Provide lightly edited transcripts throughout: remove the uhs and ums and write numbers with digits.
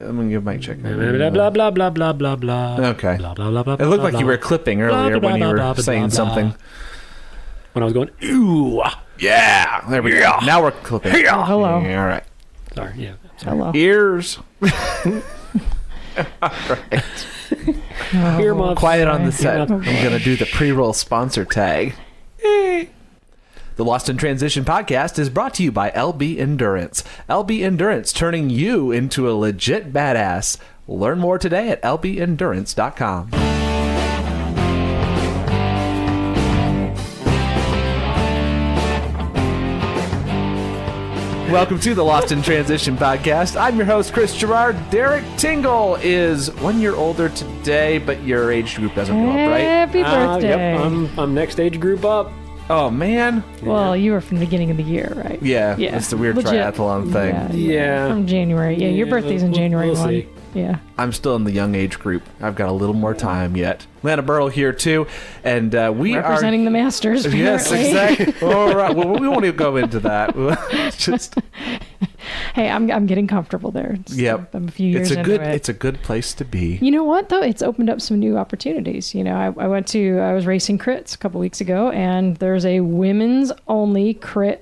I'm gonna give Mike check. Blah blah blah blah blah blah blah. Okay. Blah blah blah blah. It looked like you were clipping earlier when you were saying something. When I was going, ooh, yeah. There we go. Now we're clipping. Oh, hello. Yeah, all right. Sorry. Yeah. Sorry. Hello. Ears. All right. Earmuffs. Quiet on the set. Oh, I'm gonna do the pre-roll sponsor tag. The Lost in Transition podcast is brought to you by LB Endurance. LB Endurance, turning you into a legit badass. Learn more today at lbendurance.com. Welcome to the Lost in Transition podcast. I'm your host, Chris Gerard. Derek Tingle is 1 year older today, but your age group doesn't go up, right? Happy birthday. Yep, I'm next age group up. Oh, man. Well, you were from the beginning of the year, right? Yeah, it's the weird Legit. triathlon thing. Yeah. From January. Yeah, your birthday's in January we'll 1. see. Yeah. I'm still in the young age group. I've got a little more time yet. Lana Burrow here, too. And we Representing the Masters, Yes, apparently. exactly. All right. Well, we won't even go into that. Just, Hey, I'm getting comfortable there. yep. I'm a few years into it. It's a good place to be. You know what, though? It's opened up some new opportunities. You know, I was racing crits a couple weeks ago, and there's a women's only crit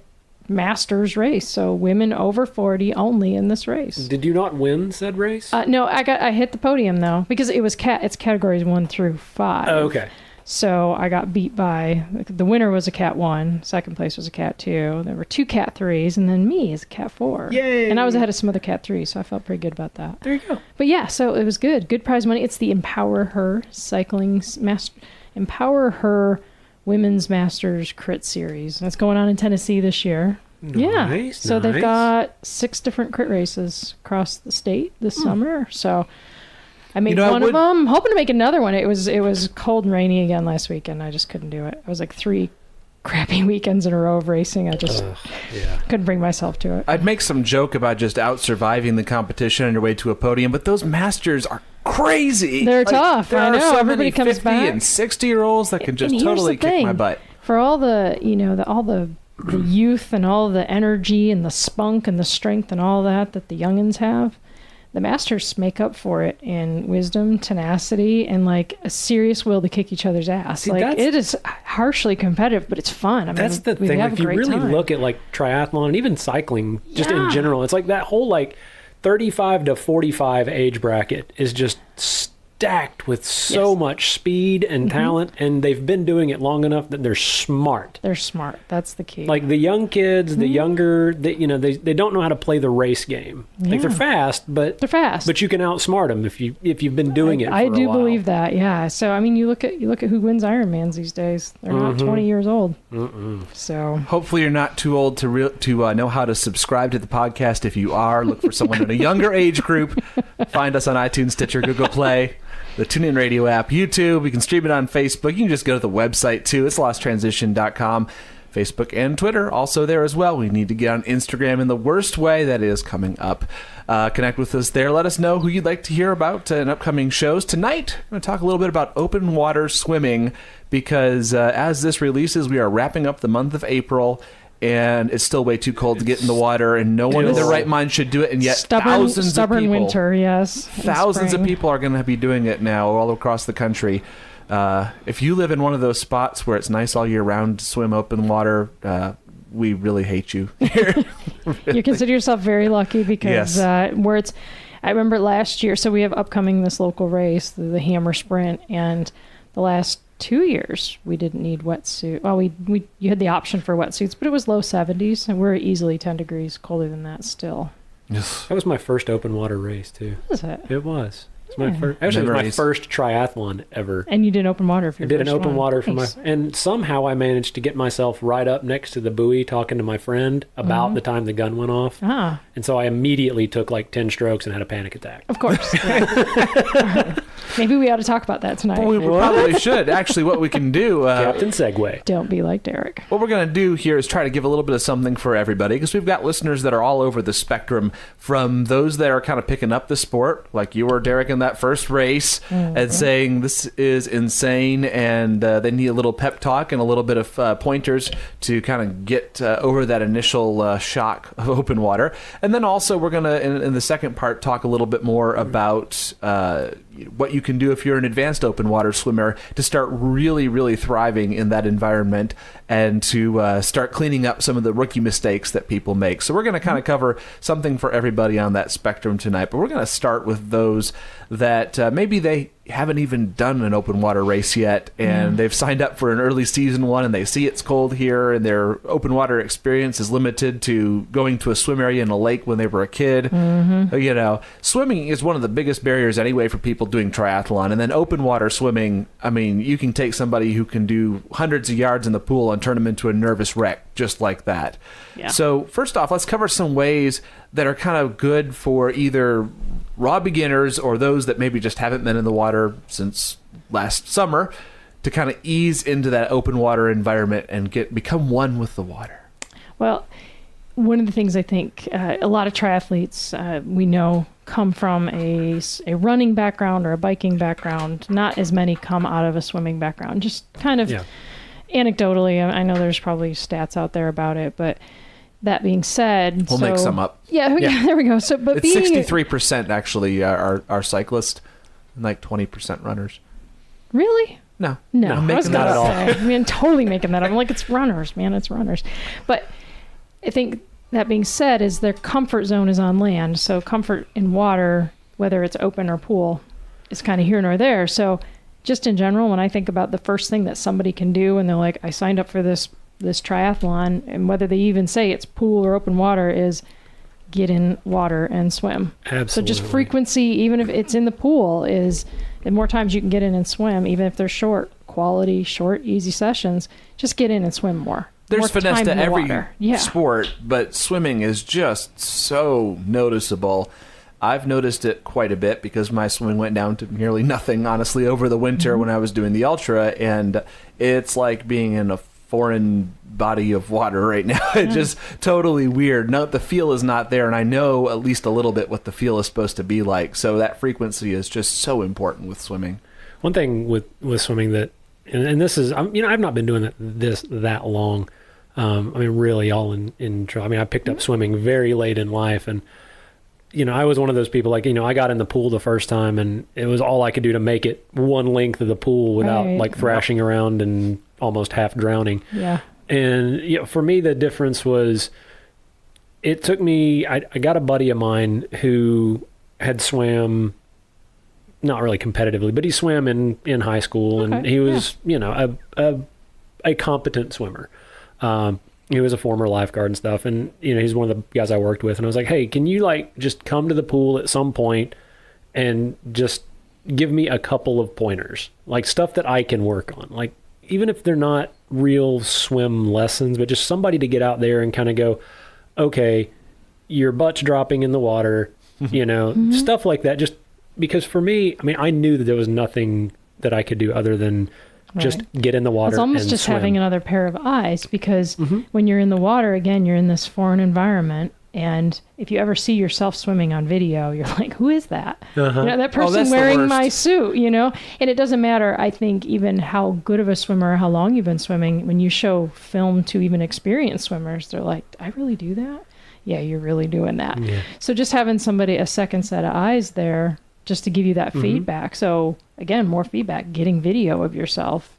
masters race. So women over 40 only in this race. Did you not win said race? No, I hit the podium, though, because it's categories 1 through 5. Oh, okay. So I got beat by, the winner was a Cat 1, second place was a Cat 2, there were 2 Cat 3s, and then me as a Cat 4. Yay! And I was ahead of some other Cat 3s, so I felt pretty good about that. There you go. But yeah, so it was good. Good prize money. It's the Empower Her Empower Her Women's Masters Crit Series. That's going on in Tennessee this year. Nice, So they've nice. got 6 different crit races across the state this summer. So I made one of them. I'm hoping to make another one. It was cold and rainy again last weekend. I just couldn't do it. It was like 3 crappy weekends in a row of racing. I just couldn't bring myself to it. I'd make some joke about just out surviving the competition on your way to a podium, but those masters are crazy. They're tough. There I are know. so Everybody many comes 50 back. and 60-year-olds that can just And here's totally the kick my thing. butt. For all the, all the youth and all the energy and the spunk and the strength and all that the youngins have, the masters make up for it in wisdom, tenacity, and like a serious will to kick each other's ass. See, like it is harshly competitive, but it's fun. I mean, That's the we thing. have If a you great really time. look at like triathlon and even cycling, just in Yeah. general, it's like that whole like 35 to 45 age bracket is just stacked with so Yes. much speed and talent, and they've been doing it long enough that they're smart. They're smart. That's the key. Like the young kids, the younger, they don't know how to play the race game. Like they're Yeah. fast, but they're fast. But you can outsmart them if you've been doing it. For I a do while. believe that. Yeah. So I mean, you look at who wins Ironmans these days. They're not 20 years old. So Hopefully you're not too old to know how to subscribe to the podcast. If you are, look for someone in a younger age group. Find us on iTunes, Stitcher, Google Play, the TuneIn Radio app, YouTube. You can stream it on Facebook. You can just go to the website, too. It's losttransition.com. Facebook and Twitter also there as well. We need to get on Instagram in the worst way. That is coming up. Connect with us there. Let us know who you'd like to hear about in upcoming shows. Tonight, I'm going to talk a little bit about open water swimming because as this releases, we are wrapping up the month of April. And it's still way too cold to get in the water, and no one in their right mind should do it. And yet, thousands of people, winter, yes. thousands of people are going to be doing it now all across the country. If you live in one of those spots where it's nice all year round to swim open water, we really hate you. You consider yourself very lucky because where it's. I remember last year. So we have upcoming this local race, the Hammer Sprint, and the last 2 years we didn't need wetsuit. Well, you had the option for wetsuits, but it was low 70s, and we're easily 10 degrees colder than that still. That was my first open water race too. What is it? It was. It's my first. Actually, it was my first triathlon ever. And you did open water for your I did an first open one. water for Nice. and somehow I managed to get myself right up next to the buoy talking to my friend about the time the gun went off. Ah, And so I immediately took like 10 strokes and had a panic attack. of course. Yeah. Maybe we ought to talk about that tonight. Well, we probably should. Actually, what we can do... Captain Segway. Don't be like Derek. What we're going to do here is try to give a little bit of something for everybody because we've got listeners that are all over the spectrum, from those that are kind of picking up the sport, like you or Derek and that first race and saying this is insane, and they need a little pep talk and a little bit of pointers to kind of get over that initial shock of open water. And then also we're going to, in the second part, talk a little bit more about what you can do if you're an advanced open water swimmer to start really, really thriving in that environment and to start cleaning up some of the rookie mistakes that people make. So we're going to kind of cover something for everybody on that spectrum tonight, but we're going to start with those that maybe they haven't even done an open water race yet, and they've signed up for an early season one, and they see it's cold here, and their open water experience is limited to going to a swim area in a lake when they were a kid. You know, swimming is one of the biggest barriers anyway for people doing triathlon, and then open water swimming, I mean, you can take somebody who can do hundreds of yards in the pool and turn them into a nervous wreck just like that. Yeah. So first off, let's cover some ways that are kind of good for either raw beginners or those that maybe just haven't been in the water since last summer to kind of ease into that open water environment and become one with the water. Well, one of the things I think a lot of triathletes we know come from a running background or a biking background. Not as many come out of a swimming background. Just kind of anecdotally, I know there's probably stats out there about it, but that being said, we'll make some up. Yeah, there we go. So, but it's 63% actually are cyclists, and like 20% runners. Really? No, I'm making that at all. I mean, totally making that up. I'm like, it's runners, man, it's runners. But I think that being said, is their comfort zone is on land. So comfort in water, whether it's open or pool, is kind of here nor there. So just in general, when I think about the first thing that somebody can do, and they're like, I signed up for this triathlon, and whether they even say it's pool or open water, is get in water and swim. Absolutely. So just frequency, even if it's in the pool, is the more times you can get in and swim, even if they're short, easy sessions, just get in and swim more. There's more finesse to every yeah. sport, but swimming is just so noticeable. I've noticed it quite a bit because my swimming went down to nearly nothing, honestly, over the winter when I was doing the ultra, and it's like being in a foreign body of water right now. It's just totally weird. No, the feel is not there, and I know at least a little bit what the feel is supposed to be like. So that frequency is just so important with swimming. One thing with swimming that, and this is, I've not been doing that long. I mean, really all in. I mean, I picked up swimming very late in life, and I was one of those people, like, I got in the pool the first time, and it was all I could do to make it one length of the pool without like thrashing around and almost half drowning. Yeah. And for me, the difference was, it took me, I got a buddy of mine who had swam, not really competitively, but he swam in high school, and he was, a competent swimmer. He was a former lifeguard and stuff, and he's one of the guys I worked with, and I was like, hey, can you like just come to the pool at some point and just give me a couple of pointers, like stuff that I can work on, like even if they're not real swim lessons, but just somebody to get out there and kind of go, okay, your butt's dropping in the water, stuff like that. Just because for me, I mean, I knew that there was nothing that I could do other than just get in the water. It's almost and just swim. having another pair of eyes, because when you're in the water, again, you're in this foreign environment. And if you ever see yourself swimming on video, you're like, who is that? That person wearing my suit, And it doesn't matter, I think, even how good of a swimmer, how long you've been swimming. When you show film to even experienced swimmers, they're like, I really do that? Yeah, you're really doing that. Yeah. So just having somebody, a second set of eyes there, just to give you that feedback. So again, more feedback, getting video of yourself.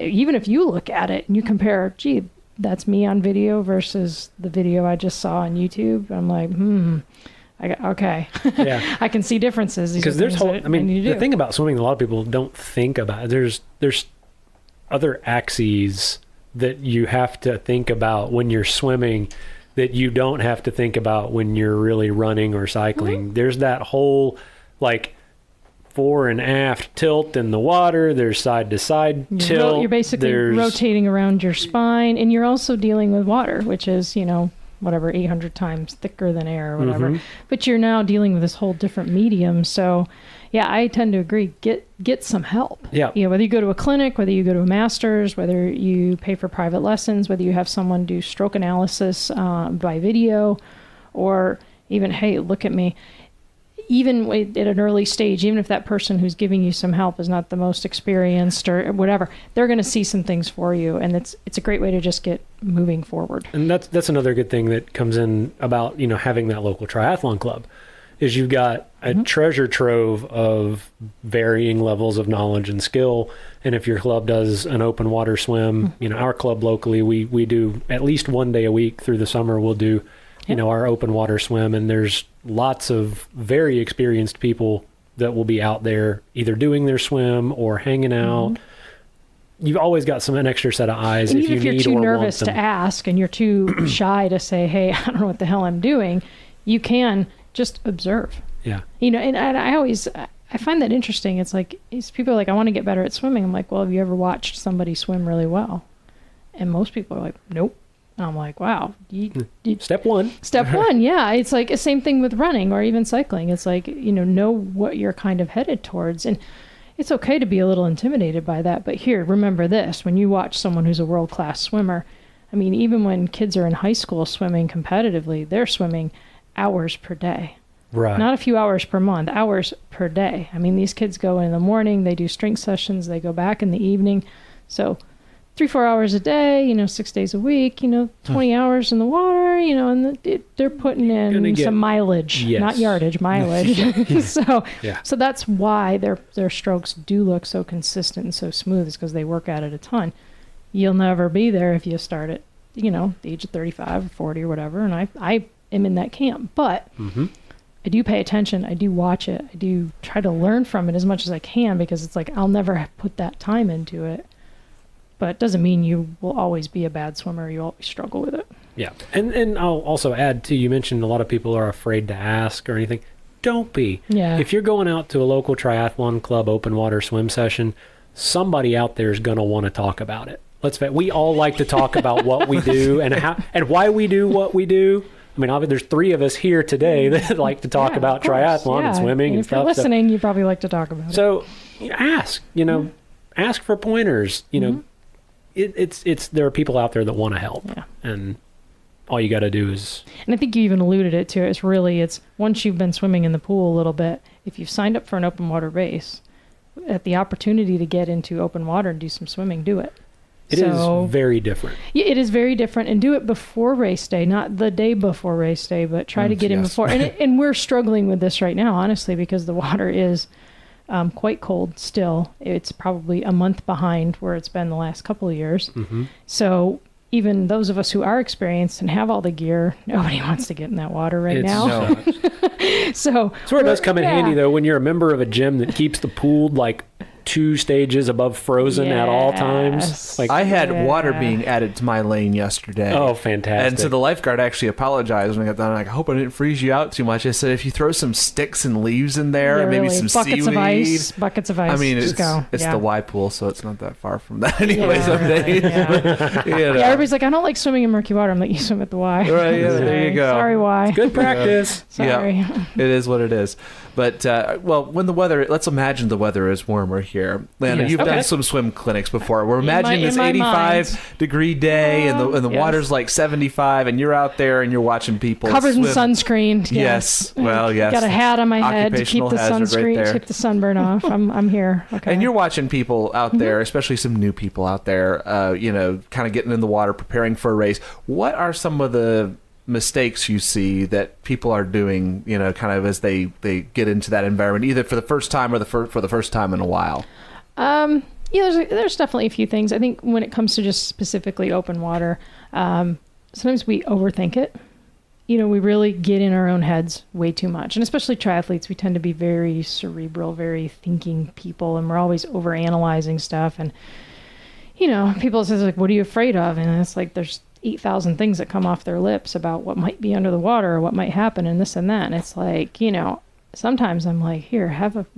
Even if you look at it and you compare, gee, that's me on video versus the video I just saw on YouTube. I'm like, okay. Yeah. I can see differences. Because there's the thing about swimming, a lot of people don't think about, there's other axes that you have to think about when you're swimming that you don't have to think about when you're really running or cycling. There's that whole like fore and aft tilt in the water. There's side to side tilt. You're basically rotating around your spine, and you're also dealing with water, which is, 800 times thicker than air or whatever. But you're now dealing with this whole different medium. So yeah, I tend to agree. Get some help. Yeah. Whether you go to a clinic, whether you go to a master's, whether you pay for private lessons, whether you have someone do stroke analysis by video, or even, hey, look at me. even at an early stage, even if that person who's giving you some help is not the most experienced or whatever, they're going to see some things for you. And it's a great way to just get moving forward. And that's another good thing that comes in about, having that local triathlon club, is you've got a treasure trove of varying levels of knowledge and skill. And if your club does an open water swim, our club locally, we do at least one day a week through the summer, we'll do, our open water swim. And there's lots of very experienced people that will be out there either doing their swim or hanging out. You've always got an extra set of eyes and if even you if need you're too or nervous want them. to ask and you're too shy to say, hey, I don't know what the hell I'm doing, you can just observe. Yeah. And I find that interesting. It's like, people are like, I want to get better at swimming. I'm like, well, have you ever watched somebody swim really well? And most people are like, nope. And I'm like, wow. Step one. Step one, yeah. It's like the same thing with running or even cycling. It's like, know what you're kind of headed towards. And it's okay to be a little intimidated by that. But here, remember this. When you watch someone who's a world-class swimmer, I mean, even when kids are in high school swimming competitively, they're swimming hours per day. Right. Not a few hours per month, hours per day. I mean, these kids go in the morning, they do strength sessions, they go back in the evening. So 3-4 hours a day, 6 days a week, 20 hours in the water, and they're putting in some mileage, yes. not yardage, mileage. So that's why their strokes do look so consistent and so smooth, is because they work at it a ton. You'll never be there if you start at, the age of 35 or 40 or whatever. And I am in that camp, but I do pay attention. I do watch it. I do try to learn from it as much as I can, because it's like, I'll never put that time into it. But it doesn't mean you will always be a bad swimmer. You'll always struggle with it. Yeah. And I'll also add, too, you mentioned a lot of people are afraid to ask or anything. Don't be. Yeah. If you're going out to a local triathlon club open water swim session, somebody out there is going to want to talk about it. We all like to talk about what we do and how and why we do what we do. I mean, obviously, there's 3 of us here today that like to talk about triathlon and swimming and stuff. If you're listening, you probably like to talk about it. So ask, ask for pointers. It's there are people out there that want to help, and all you got to do is. And I think you even alluded it to. It's once you've been swimming in the pool a little bit, if you've signed up for an open water race, at the opportunity to get into open water and do some swimming, do it. It is very different. Yeah, it is very different, and do it before race day, not the day before race day, but try to get in before. And we're struggling with this right now, honestly, because the water is quite cold still. It's probably a month behind where it's been the last couple of years. So even those of us who are experienced and have all the gear, nobody wants to get in that water now. So it's where it does come in handy, though, when you're a member of a gym that keeps the pool like 2 stages above frozen at all times. Like I had water being added to my lane yesterday. Oh, fantastic. And so the lifeguard actually apologized when I got done. Like, I hope I didn't freeze you out too much. I said, if you throw some sticks and leaves in there and maybe some buckets seaweed. Buckets of ice. I mean, it's the Y pool, so it's not that far from that anyway. Everybody's like, I don't like swimming in murky water. I'm like, you swim at the Y. Right, there you go. Sorry, Y. It's good practice. Sorry. Yeah, it is what it is. But, when let's imagine the weather is warmer here. Lana, you've done some swim clinics before. We're imagining this 85-degree day and the water's like 75, and you're out there and you're watching people covered swim. in sunscreen. Yes. Well, yes. Got a hat on my head to keep the sunscreen, keep the sunburn off. I'm here. Okay. And you're watching people out there, especially some new people out there, kind of getting in the water, preparing for a race. What are some of the mistakes you see that people are doing, kind of as they get into that environment, either for the first time or for the first time in a while? There's definitely a few things. I think when it comes to just specifically open water, sometimes we overthink it. We really get in our own heads way too much. And especially triathletes, we tend to be very cerebral, very thinking people, and we're always overanalyzing stuff. And, people say, like, what are you afraid of? And it's like, there's 8,000 things that come off their lips about what might be under the water or what might happen and this and that. And it's like, sometimes I'm like, here,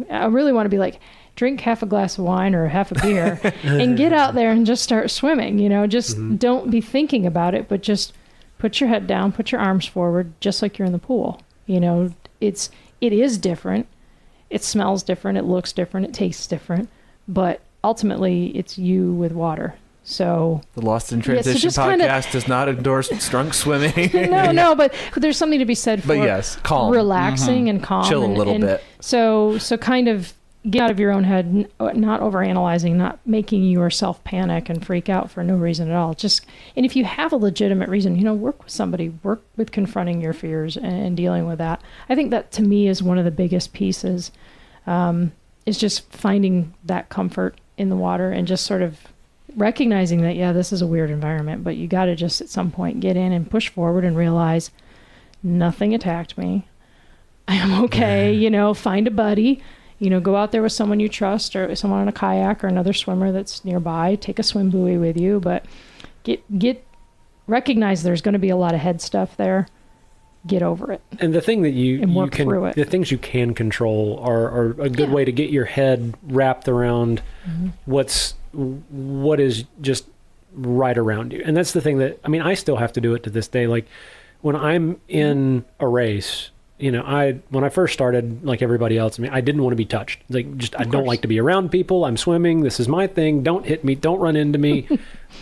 I really want to be like, drink half a glass of wine or half a beer and get out there and just start swimming, don't be thinking about it, but just put your head down, put your arms forward, just like you're in the pool. It is different. It smells different. It looks different. It tastes different, but ultimately it's you with water. So the Lost in Transition just podcast does not endorse drunk swimming. no, but there's something to be said for calm, relaxing and calm. Chill a little bit. So kind of get out of your own head, not overanalyzing, not making yourself panic and freak out for no reason at all. And if you have a legitimate reason, work with somebody, work with confronting your fears and dealing with that. I think that to me is one of the biggest pieces, is just finding that comfort in the water and just sort of recognizing that, this is a weird environment, but you got to just at some point get in and push forward and realize nothing attacked me. I am okay. Find a buddy, go out there with someone you trust or someone on a kayak or another swimmer that's nearby. Take a swim buoy with you, but recognize there's going to be a lot of head stuff there. Get over it. And the thing that you can, through it. The things you can control are a good way to get your head wrapped around what is just right around you. And that's the thing that, I still have to do it to this day. Like when I'm in a race, when I first started, like everybody else, I didn't want to be touched. Like I don't like to be around people. I'm swimming. This is my thing. Don't hit me. Don't run into me.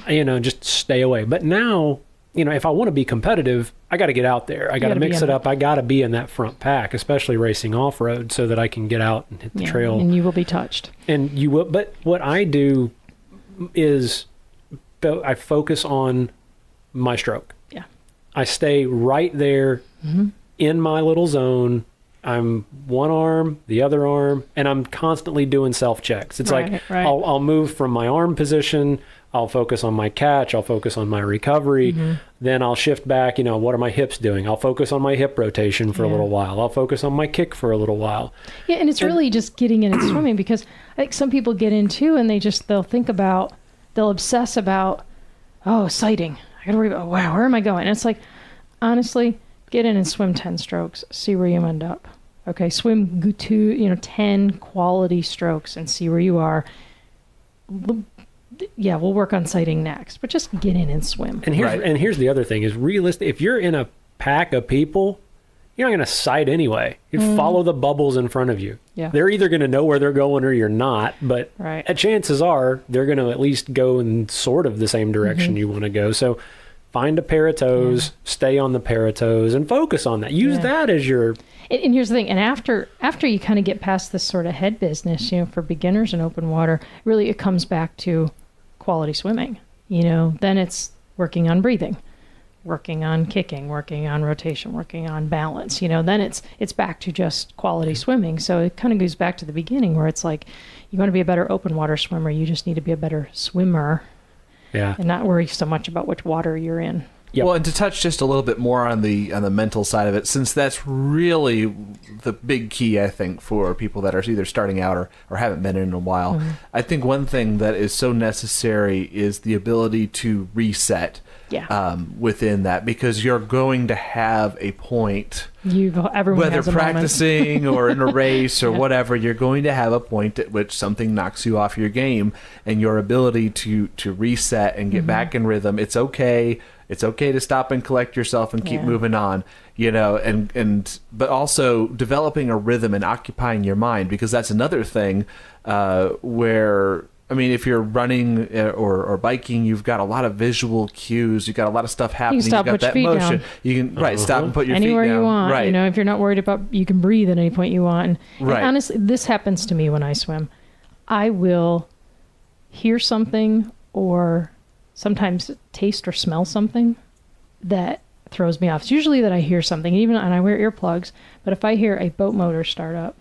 Just stay away. But now, if I want to be competitive, I got to get out there. I got to mix it up. I got to be in that front pack, especially racing off-road, so that I can get out and hit the trail. And you will be touched. And you will. But what I do is I focus on my stroke. Yeah. I stay right there in my little zone. I'm one arm, the other arm, and I'm constantly doing self-checks. It's I'll move from my arm position. I'll focus on my catch. I'll focus on my recovery. Then I'll shift back. What are my hips doing? I'll focus on my hip rotation for a little while. I'll focus on my kick for a little while. Yeah, and it's really just getting in and swimming, because I think some people get into and they'll obsess about, sighting. I got to worry about, wow, where am I going? And it's like, honestly, get in and swim 10 strokes. See where you end up. Okay, swim 10 quality strokes and see where you are. Yeah, we'll work on sighting next, but just get in and swim. And here's the other thing is realistic. If you're in a pack of people, you're not going to sight anyway. You follow the bubbles in front of you. Yeah. They're either going to know where they're going or you're not, but chances are they're going to at least go in sort of the same direction you want to go. So find a pair of toes, stay on the pair of toes, and focus on that. Use that as your... And here's the thing, and after you kind of get past this sort of head business, for beginners in open water, really it comes back to quality swimming. Then it's working on breathing, working on kicking, working on rotation, working on balance. Then it's back to just quality swimming. So it kind of goes back to the beginning where it's like, you want to be a better open water swimmer, you just need to be a better swimmer. Yeah. And not worry so much about which water you're in. Yep. Well, and to touch just a little bit more on the mental side of it, since that's really the big key, I think, for people that are either starting out or haven't been in a while. I think one thing that is so necessary is the ability to reset within that, because you're going to have a point, whether practicing or in a race or whatever, you're going to have a point at which something knocks you off your game, and your ability to reset and get back in rhythm. It's okay. It's okay to stop and collect yourself and keep moving on, but also developing a rhythm and occupying your mind, because that's another thing where, if you're running or biking, you've got a lot of visual cues. You've got a lot of stuff happening. You can stop, you've got that motion. Down. You can stop and put your anywhere feet down. You want. Right. If you're not worried about, you can breathe at any point you want. And honestly, this happens to me when I swim. I will hear something or sometimes taste or smell something that throws me off. It's usually that I hear something, and I wear earplugs, but if I hear a boat motor start up,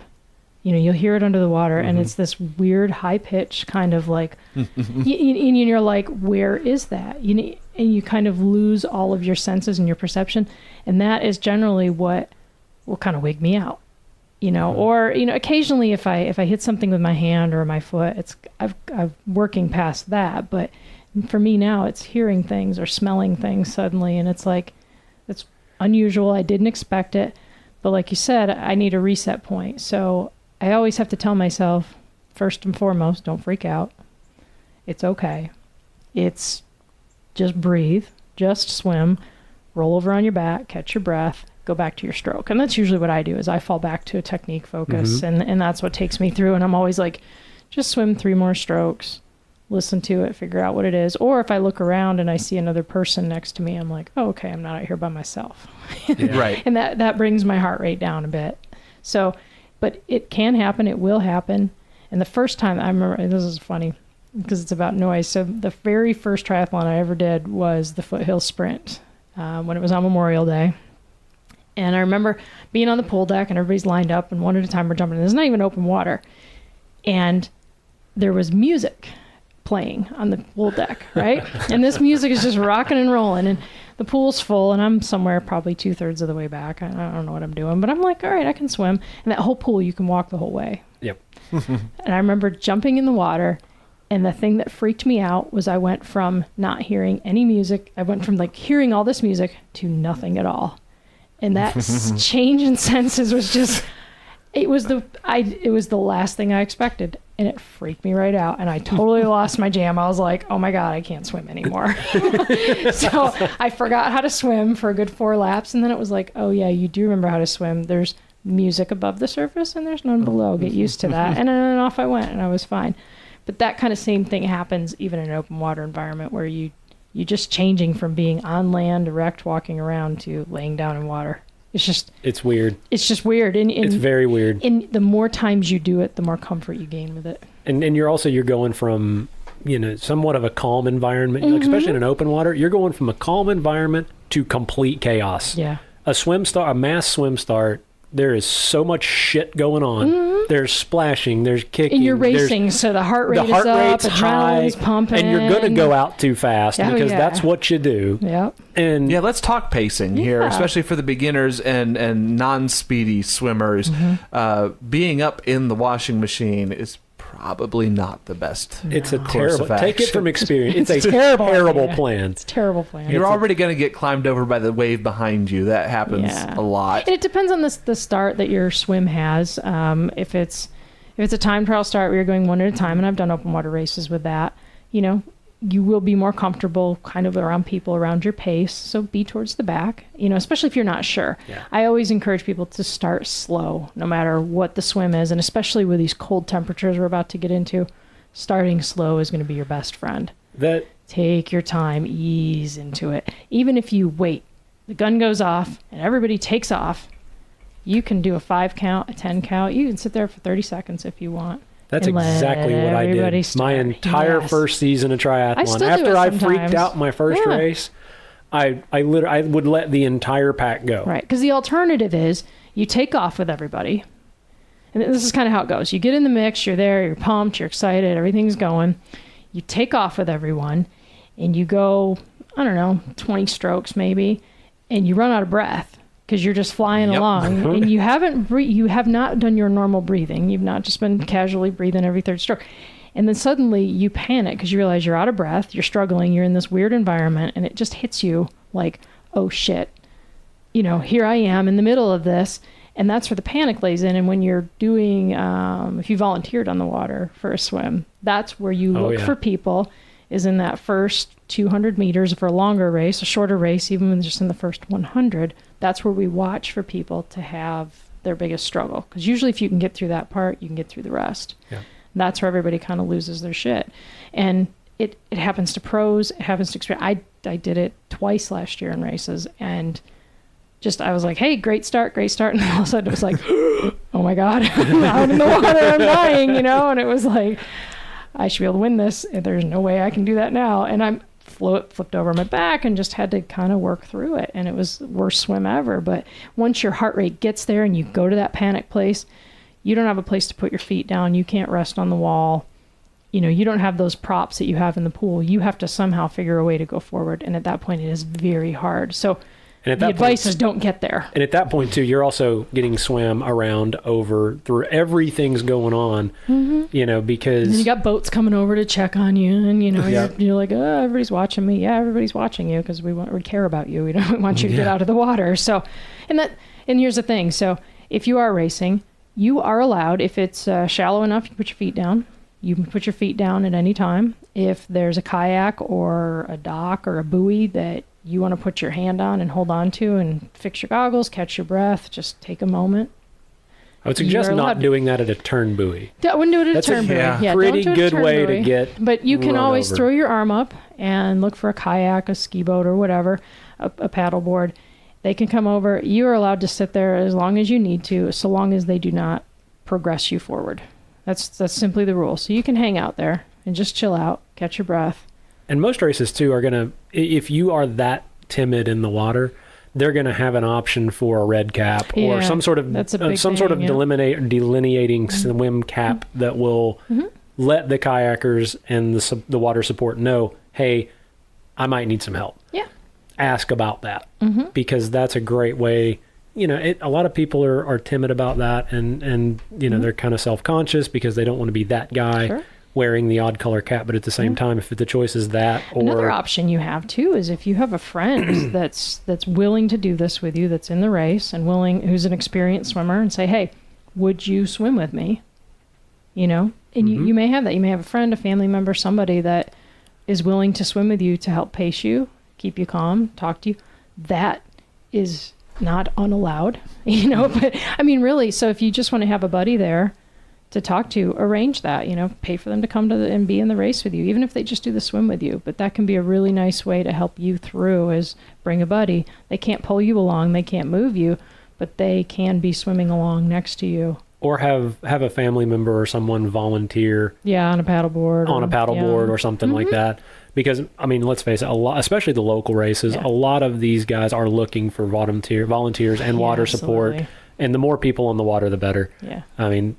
you'll hear it under the water, and it's this weird high-pitched kind of like, and you're like, where is that? And you kind of lose all of your senses and your perception, and that is generally what will kind of wig me out. Or occasionally if I hit something with my hand or my foot, I'm working past that, but for me now, it's hearing things or smelling things suddenly, and it's like, it's unusual. I didn't expect it, but like you said, I need a reset point. So I always have to tell myself, first and foremost, don't freak out. It's okay. It's just breathe, just swim, roll over on your back, catch your breath, go back to your stroke. And that's usually what I do, is I fall back to a technique focus, and that's what takes me through. And I'm always like, just swim 3 more strokes. listen to it, figure out what it is. Or if I look around and I see another person next to me, I'm like, oh, okay, I'm not out here by myself. Yeah. Right. And that brings my heart rate down a bit. So, but it can happen. It will happen. And the first time, I remember, this is funny because it's about noise. So the very first triathlon I ever did was the Foothill Sprint when it was on Memorial Day. And I remember being on the pool deck and everybody's lined up and one at a time we're jumping in. There's not even open water. And there was music playing on the pool deck, right? And this music is just rocking and rolling. And the pool's full and I'm somewhere probably 2/3 of the way back. I don't know what I'm doing. But I'm like, all right, I can swim. And that whole pool, you can walk the whole way. Yep. And I remember jumping in the water. And the thing that freaked me out was I went from not hearing any music. I went from like hearing all this music to nothing at all. And that change in senses was just, it was the last thing I expected. And it freaked me right out. And I totally lost my jam. I was like, oh my God, I can't swim anymore. So I forgot how to swim for a good 4 laps. And then it was like, oh yeah, you do remember how to swim. There's music above the surface and there's none below. Get used to that. And then off I went and I was fine. But that kind of same thing happens even in an open water environment where you're just changing from being on land, erect, walking around to laying down in water. It's weird. It's just weird. And it's very weird. And the more times you do it, the more comfort you gain with it. And you're going from, somewhat of a calm environment, like, especially in an open water, you're going from a calm environment to complete chaos. Yeah. A mass swim start, there is so much shit going on. There's splashing, there's kicking. And you're racing, so the heart rate is up, adrenaline's pumping. And you're going to go out too fast because that's what you do. Yep. And yeah, let's talk pacing here, especially for the beginners and non-speedy swimmers. Being up in the washing machine is probably not the best. It's a terrible. Take it from experience. It's a terrible plan. It's a terrible plan. You're already going to get climbed over by the wave behind you. That happens a lot. And it depends on the start that your swim has. If it's a time trial start where you're going one at a time, and I've done open water races with that, you will be more comfortable kind of around people around your pace. So be towards the back, especially if you're not sure. Yeah. I always encourage people to start slow, no matter what the swim is. And especially with these cold temperatures we're about to get into, starting slow is going to be your best friend. Take your time, ease into it. Even if you wait, the gun goes off and everybody takes off, you can do a 5 count, a 10 count. You can sit there for 30 seconds if you want. That's exactly what I did. Start. My entire first season of triathlon. After I freaked out my first race, I would let the entire pack go. Right, because the alternative is you take off with everybody. And this is kind of how it goes. You get in the mix, you're there, you're pumped, you're excited, everything's going. You take off with everyone, and you go, 20 strokes maybe, and you run out of breath. Because you're just flying along and you have not done your normal breathing. You've not just been casually breathing every third stroke. And then suddenly you panic because you realize you're out of breath, you're struggling, you're in this weird environment, and it just hits you like, oh shit, here I am in the middle of this. And that's where the panic lays in. And when you're doing, if you volunteered on the water for a swim, that's where you look for people, is in that first 200 meters for a longer race, a shorter race, even just in the first 100. That's where we watch for people to have their biggest struggle. Because usually if you can get through that part, you can get through the rest. Yeah. That's where everybody kind of loses their shit. And it happens to pros. It happens to experience. I did it twice last year in races. And I was like, hey, great start. And then all of a sudden it was like, oh my God, I'm out in the water, I'm dying, And it was like, I should be able to win this. There's no way I can do that now. And I'm flipped over my back and just had to kind of work through it. And it was the worst swim ever. But once your heart rate gets there and you go to that panic place, you don't have a place to put your feet down. You can't rest on the wall. You don't have those props that you have in the pool. You have to somehow figure a way to go forward. And at that point, it is very hard. So the advice is don't get there. And at that point, too, you're also getting swam around over through everything's going on, because... And you got boats coming over to check on you, and, you're like, oh, everybody's watching me. Yeah, everybody's watching you because we care about you. We don't want you to get out of the water. So, and here's the thing. So if you are racing, you are allowed, if it's shallow enough, you can put your feet down. You can put your feet down at any time. If there's a kayak or a dock or a buoy that you want to put your hand on and hold on to and fix your goggles, catch your breath, just take a moment I would suggest not doing that at a turn buoy. I wouldn't do it at a turn buoy. Yeah, pretty good way to get. But you can always over. throw your arm up and look for a kayak, a ski boat, or whatever, a paddle board. They can come over. You are allowed to sit there as long as you need to, so long as they do not progress you forward. That's simply the rule. So you can hang out there and just chill out, catch your breath. And most races too are gonna, if you are that timid in the water, they're going to have an option for a red cap or some sort of delineating swim cap that will let the kayakers and the water support know, hey, I might need some help. Yeah. Ask about that because that's a great way. You know, a lot of people are timid about that and you know, they're kind of self-conscious because they don't want to be that guy wearing the odd color cap, but at the same time, if the choice is that or another option you have too is if you have a friend that's willing to do this with you, that's in the race and who's an experienced swimmer, and say, hey, would you swim with me? You know, and you may have that. You may have a friend, a family member, somebody that is willing to swim with you to help pace you, keep you calm, talk to you. That is not unallowed, you know, but I mean, really, so if you just want to have a buddy there to talk to, arrange that, you know, pay for them to come and be in the race with you, even if they just do the swim with you. But that can be a really nice way to help you through, is bring a buddy. They can't pull you along, they can't move you, but they can be swimming along next to you. Or have a family member or someone volunteer. Yeah, on a paddleboard. Or something like that. Because, I mean, let's face it, a lot, especially the local races, a lot of these guys are looking for volunteers and water support. And the more people on the water, the better. Yeah. I mean,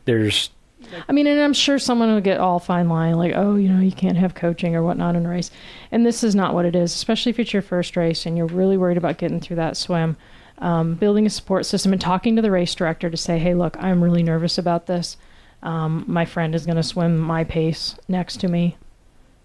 and I'm sure someone will get all fine line, like, oh, you know, you can't have coaching or whatnot in a race. And this is not what it is, especially if it's your first race and you're really worried about getting through that swim. Building a support system and talking to the race director to say, hey, look, I'm really nervous about this. My friend is going to swim my pace next to me.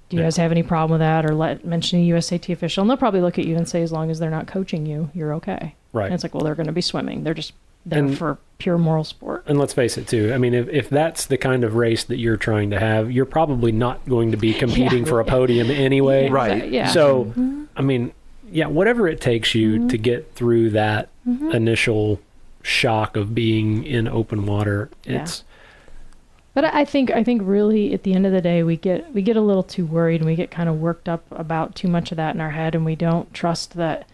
Do you guys have any problem with that? Or mention a USAT official. And they'll probably look at you and say, as long as they're not coaching you, you're okay. Right. And it's like, well, they're going to be swimming. They're just there for pure moral sport. And let's face it too. I mean, if that's the kind of race that you're trying to have, you're probably not going to be competing for a podium anyway. Right. Yeah. So, I mean, whatever it takes you to get through that initial shock of being in open water, it's. But I think really at the end of the day, we get a little too worried and we get kind of worked up about too much of that in our head, and we don't trust that.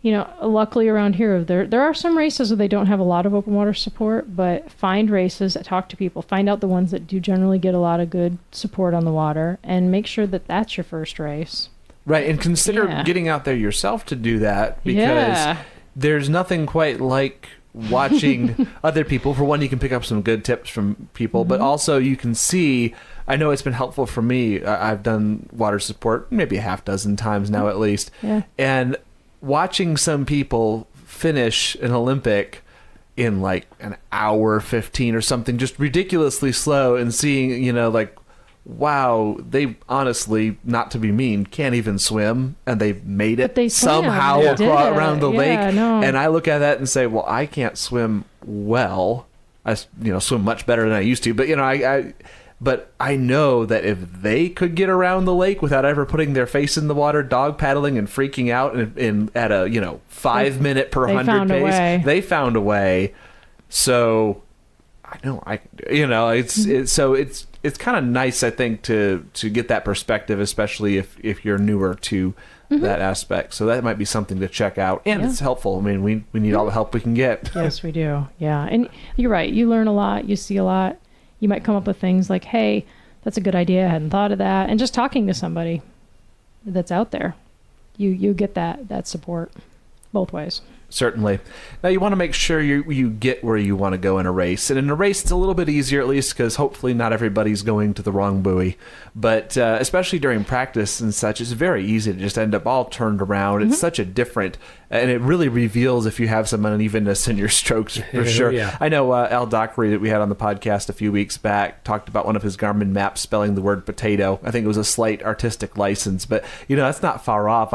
You know, luckily around here, there are some races where they don't have a lot of open water support, but find races, talk to people, find out the ones that do generally get a lot of good support on the water, and make sure that that's your first race. Right, and consider getting out there yourself to do that, because there's nothing quite like watching other people. For one, you can pick up some good tips from people, but also you can see, I know it's been helpful for me. I've done water support maybe a half dozen times now at least, and watching some people finish an Olympic in like an hour 15 or something, just ridiculously slow, and seeing, you know, like, wow, they honestly, not to be mean, can't even swim, and they've made it somehow around the lake. And I look at that and say, well, I can't swim well. I, swim much better than I used to, but but I know that if they could get around the lake without ever putting their face in the water, dog paddling and freaking out at a 5 minute per 100 pace, they found a way. So I know it's kind of nice, I think, to get that perspective, especially if you're newer to that aspect. So that might be something to check out, and it's helpful. I mean, we need all the help we can get. Yes, we do. Yeah, and you're right. You learn a lot. You see a lot. You might come up with things like, hey, that's a good idea. I hadn't thought of that. And just talking to somebody that's out there, you get that support both ways. Certainly. Now, you want to make sure you get where you want to go in a race. And in a race, it's a little bit easier, at least, because hopefully not everybody's going to the wrong buoy. But especially during practice and such, it's very easy to just end up all turned around. It's such a different, and it really reveals if you have some unevenness in your strokes, for sure. Yeah. I know Al Dockery, that we had on the podcast a few weeks back, talked about one of his Garmin maps spelling the word potato. I think it was a slight artistic license, but, that's not far off.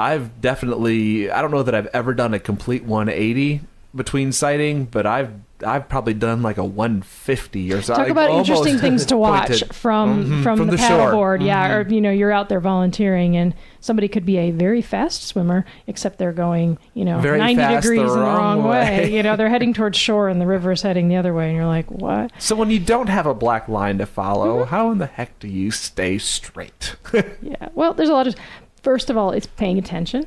I've definitely, I don't know that I've ever done a complete 180 between sighting, but I've probably done like a 150 or so. Talk about interesting things to watch from the paddleboard. Yeah, or you're out there volunteering, and somebody could be a very fast swimmer, except they're going very 90 fast degrees in the wrong way. way. They're heading towards shore, and the river is heading the other way, and you're like, what? So when you don't have a black line to follow, how in the heck do you stay straight? Yeah, well, there's a lot of. First of all, it's paying attention.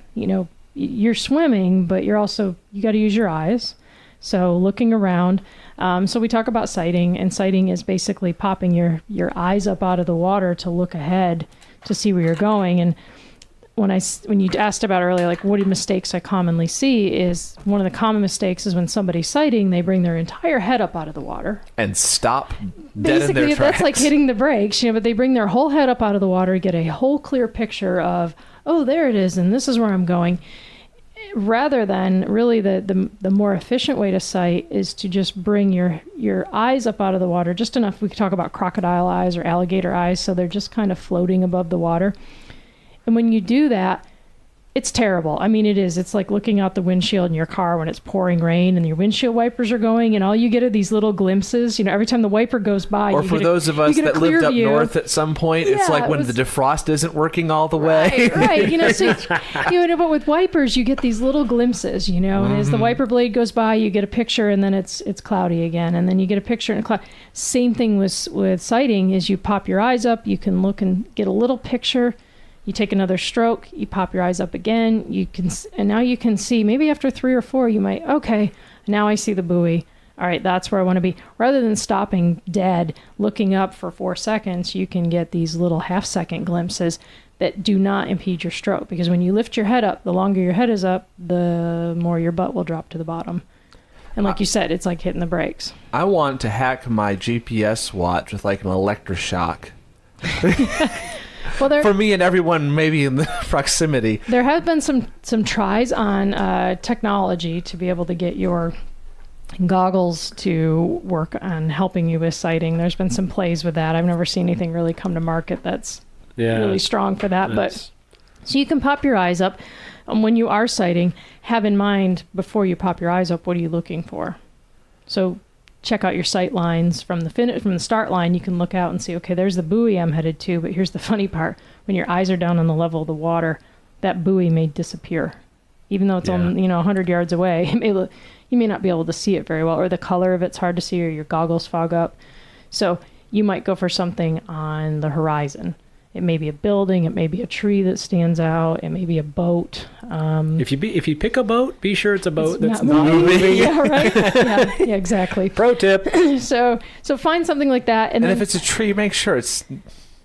You're swimming, but you got to use your eyes. So looking around. So we talk about sighting, and sighting is basically popping your eyes up out of the water to look ahead to see where you're going. And when you asked about earlier, like what mistakes I commonly see, is one of the common mistakes is when somebody's sighting, they bring their entire head up out of the water and stop dead in basically their tracks. That's like hitting the brakes, but they bring their whole head up out of the water, get a whole clear picture of, oh, there it is, and this is where I'm going. Rather than really the more efficient way to sight is to just bring your eyes up out of the water just enough. We could talk about crocodile eyes or alligator eyes, so they're just kind of floating above the water. And when you do that, it's terrible. I mean, it is. It's like looking out the windshield in your car when it's pouring rain and your windshield wipers are going, and all you get are these little glimpses. Every time the wiper goes by. Or for those of us that lived up north at some point, it's like when the defrost isn't working all the way. Right. So, but with wipers, you get these little glimpses, and as the wiper blade goes by, you get a picture, and then it's cloudy again, and then you get a picture in a cloud. Same thing with sighting is you pop your eyes up, you can look and get a little picture. You take another stroke, you pop your eyes up again, and now you can see, maybe after 3 or 4, you might, okay, now I see the buoy. All right, that's where I want to be. Rather than stopping dead, looking up for 4 seconds, you can get these little half-second glimpses that do not impede your stroke. Because when you lift your head up, the longer your head is up, the more your butt will drop to the bottom. And like you said, it's like hitting the brakes. I want to hack my GPS watch with like an electroshock. Well, for me and everyone maybe in the proximity. There have been some tries on technology to be able to get your goggles to work on helping you with sighting. There's been some plays with that. I've never seen anything really come to market that's really strong for that. But so you can pop your eyes up. When you are sighting, have in mind before you pop your eyes up, what are you looking for? So check out your sight lines from the start line. You can look out and see, okay, there's the buoy I'm headed to. But here's the funny part: when your eyes are down on the level of the water, that buoy may disappear, even though it's on 100 yards away. You may not be able to see it very well, or the color of it's hard to see, or your goggles fog up. So you might go for something on the horizon. It may be a building, it may be a tree that stands out, it may be a boat. If you pick a boat, be sure it's a boat that's not moving. Yeah, right. Yeah, exactly. Pro tip. So find something like that, and then, if it's a tree, make sure it's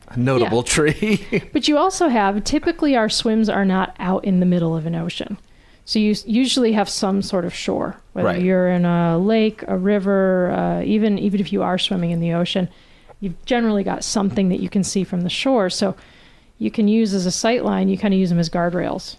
a notable tree. But you also have, typically our swims are not out in the middle of an ocean. So you usually have some sort of shore, whether you're in a lake, a river, even if you are swimming in the ocean. You've generally got something that you can see from the shore. So you can use as a sight line, you kind of use them as guardrails.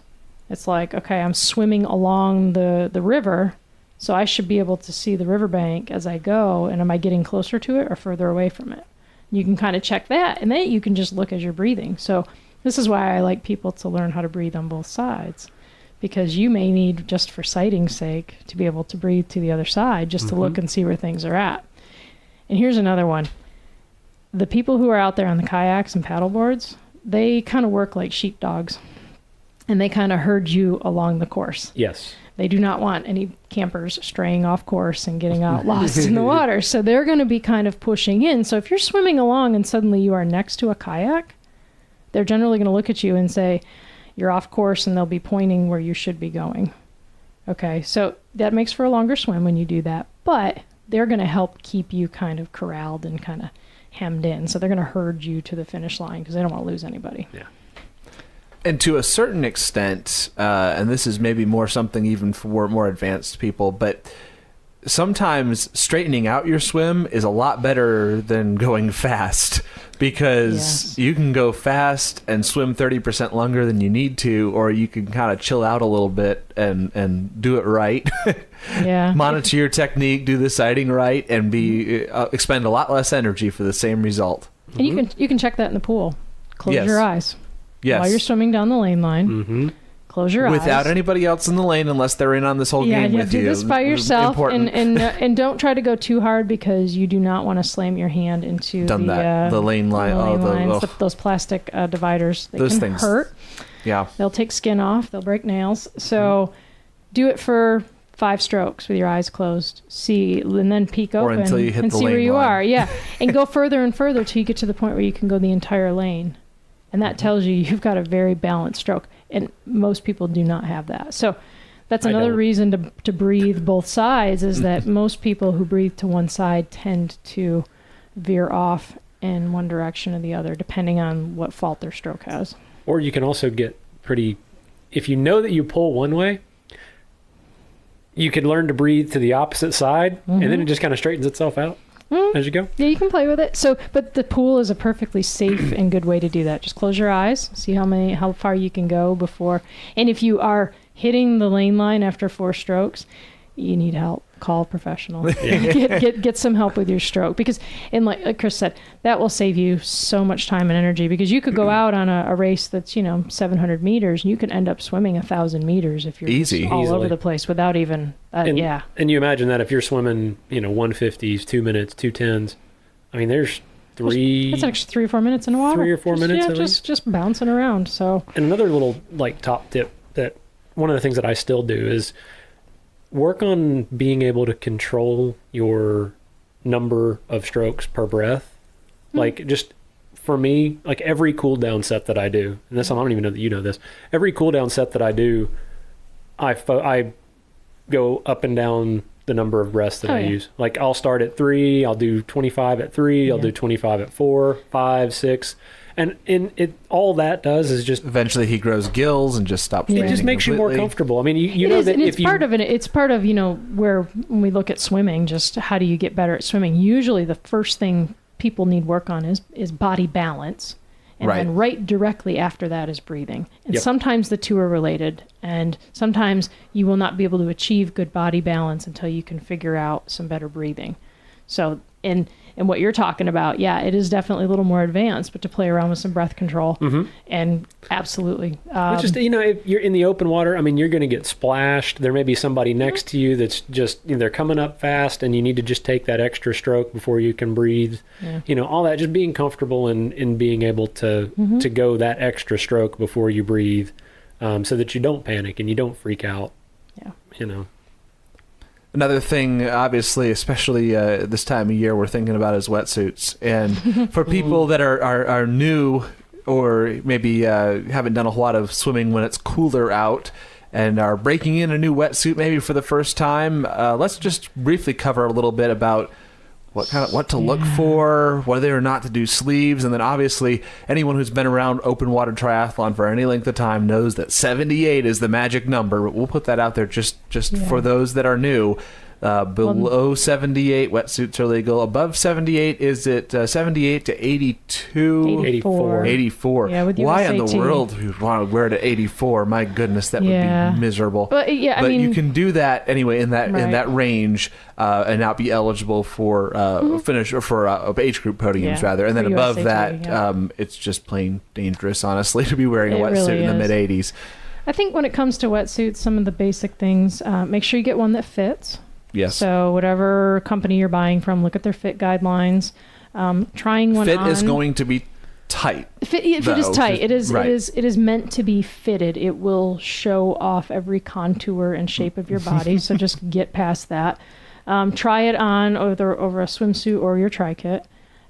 It's like, okay, I'm swimming along the river, so I should be able to see the riverbank as I go, and am I getting closer to it or further away from it? You can kind of check that, and then you can just look as you're breathing. So this is why I like people to learn how to breathe on both sides, because you may need, just for sighting's sake, to be able to breathe to the other side, just to look and see where things are at. And here's another one. The people who are out there on the kayaks and paddleboards, they kind of work like sheepdogs, and they kind of herd you along the course. Yes. They do not want any campers straying off course and getting out lost in the water. So they're going to be kind of pushing in. So if you're swimming along and suddenly you are next to a kayak, they're generally going to look at you and say, you're off course, and they'll be pointing where you should be going. Okay, so that makes for a longer swim when you do that, but they're going to help keep you kind of corralled and kind of hemmed in. So they're going to herd you to the finish line because they don't want to lose anybody. Yeah. And to a certain extent, and this is maybe more something even for more advanced people, but sometimes straightening out your swim is a lot better than going fast, because you can go fast and swim 30% longer than you need to, or you can kind of chill out a little bit and do it right. Yeah. Monitor your technique, do the sighting right, and expend a lot less energy for the same result. And you can check that in the pool. Close your eyes. Yes. While you're swimming down the lane line, close your eyes. Without anybody else in the lane, unless they're in on this whole game with you. Do this by yourself, Important. and don't try to go too hard because you do not want to slam your hand into the lane line. Lines, those plastic dividers. Those can hurt. Yeah. They'll take skin off. They'll break nails. So do it for 5 strokes with your eyes closed. See, and then peek open or until you hit and the see lane where you line. are. Yeah, and go further and further till you get to the point where you can go the entire lane, and that tells you you've got a very balanced stroke. And most people do not have that. So that's another reason to breathe both sides, is that most people who breathe to one side tend to veer off in one direction or the other, depending on what fault their stroke has. Or you can also get if you know that you pull one way, you could learn to breathe to the opposite side, and then it just kind of straightens itself out as you go. Yeah, you can play with it. So, but the pool is a perfectly safe and good way to do that. Just close your eyes, see how far you can go before. And if you are hitting the lane line after 4 strokes, you need help. Call a professional. Get some help with your stroke, because, and like Chris said, that will save you so much time and energy, because you could go out on a race that's 700 meters and you can end up swimming 1,000 meters if you're all over the place without even and you imagine that if you're swimming 150s, 2 minutes, 210s, I mean there's that's actually 3 or 4 minutes in the water. 3 or 4 minutes just bouncing around. So, and another little top tip, that one of the things that I still do is work on being able to control your number of strokes per breath. Like, just for me, like every cool down set that I do, and this, I don't even know that you know this, every cool down set that I do, I go up and down the number of breaths that I use. Like, I'll start at 3, I'll do 25 at 3, I'll do 25 at 4, 5, 6. And all that does is just eventually he grows gills and just stops. It just makes completely. you more comfortable. I mean, you know that it's part of it. It's part of where when we look at swimming, just how do you get better at swimming? Usually, the first thing people need work on is body balance, and then right directly after that is breathing. And sometimes the two are related, and sometimes you will not be able to achieve good body balance until you can figure out some better breathing. So and what you're talking about, it is definitely a little more advanced, but to play around with some breath control, and absolutely. Just, if you're in the open water, I mean, you're going to get splashed. There may be somebody next to you that's just, they're coming up fast, and you need to just take that extra stroke before you can breathe. Yeah. All that, just being comfortable in being able to go that extra stroke before you breathe, so that you don't panic and you don't freak out. Yeah. Another thing, obviously, especially this time of year, we're thinking about is wetsuits. And for people that are new, or maybe haven't done a lot of swimming when it's cooler out, and are breaking in a new wetsuit maybe for the first time, let's just briefly cover a little bit about what to look for, whether or not to do sleeves. And then obviously anyone who's been around open water triathlon for any length of time knows that 78 is the magic number, but we'll put that out there just for those that are new. Below 78 wetsuits are legal. Above 78, is it 78 to 82? 84. Yeah, with Why in the world would you want to wear it at 84? My goodness, that would be miserable. But you can do that anyway in that range, and not be eligible for finish or for age group podiums rather. And then above that, it's just plain dangerous, honestly, to be wearing a wetsuit in the mid 80s. I think when it comes to wetsuits, some of the basic things, make sure you get one that fits. Yes. So whatever company you're buying from, look at their fit guidelines. Trying one fit on. is going to be tight. Fit is tight. It is meant to be fitted. It will show off every contour and shape of your body. So just get past that. Try it on over a swimsuit or your tri-kit.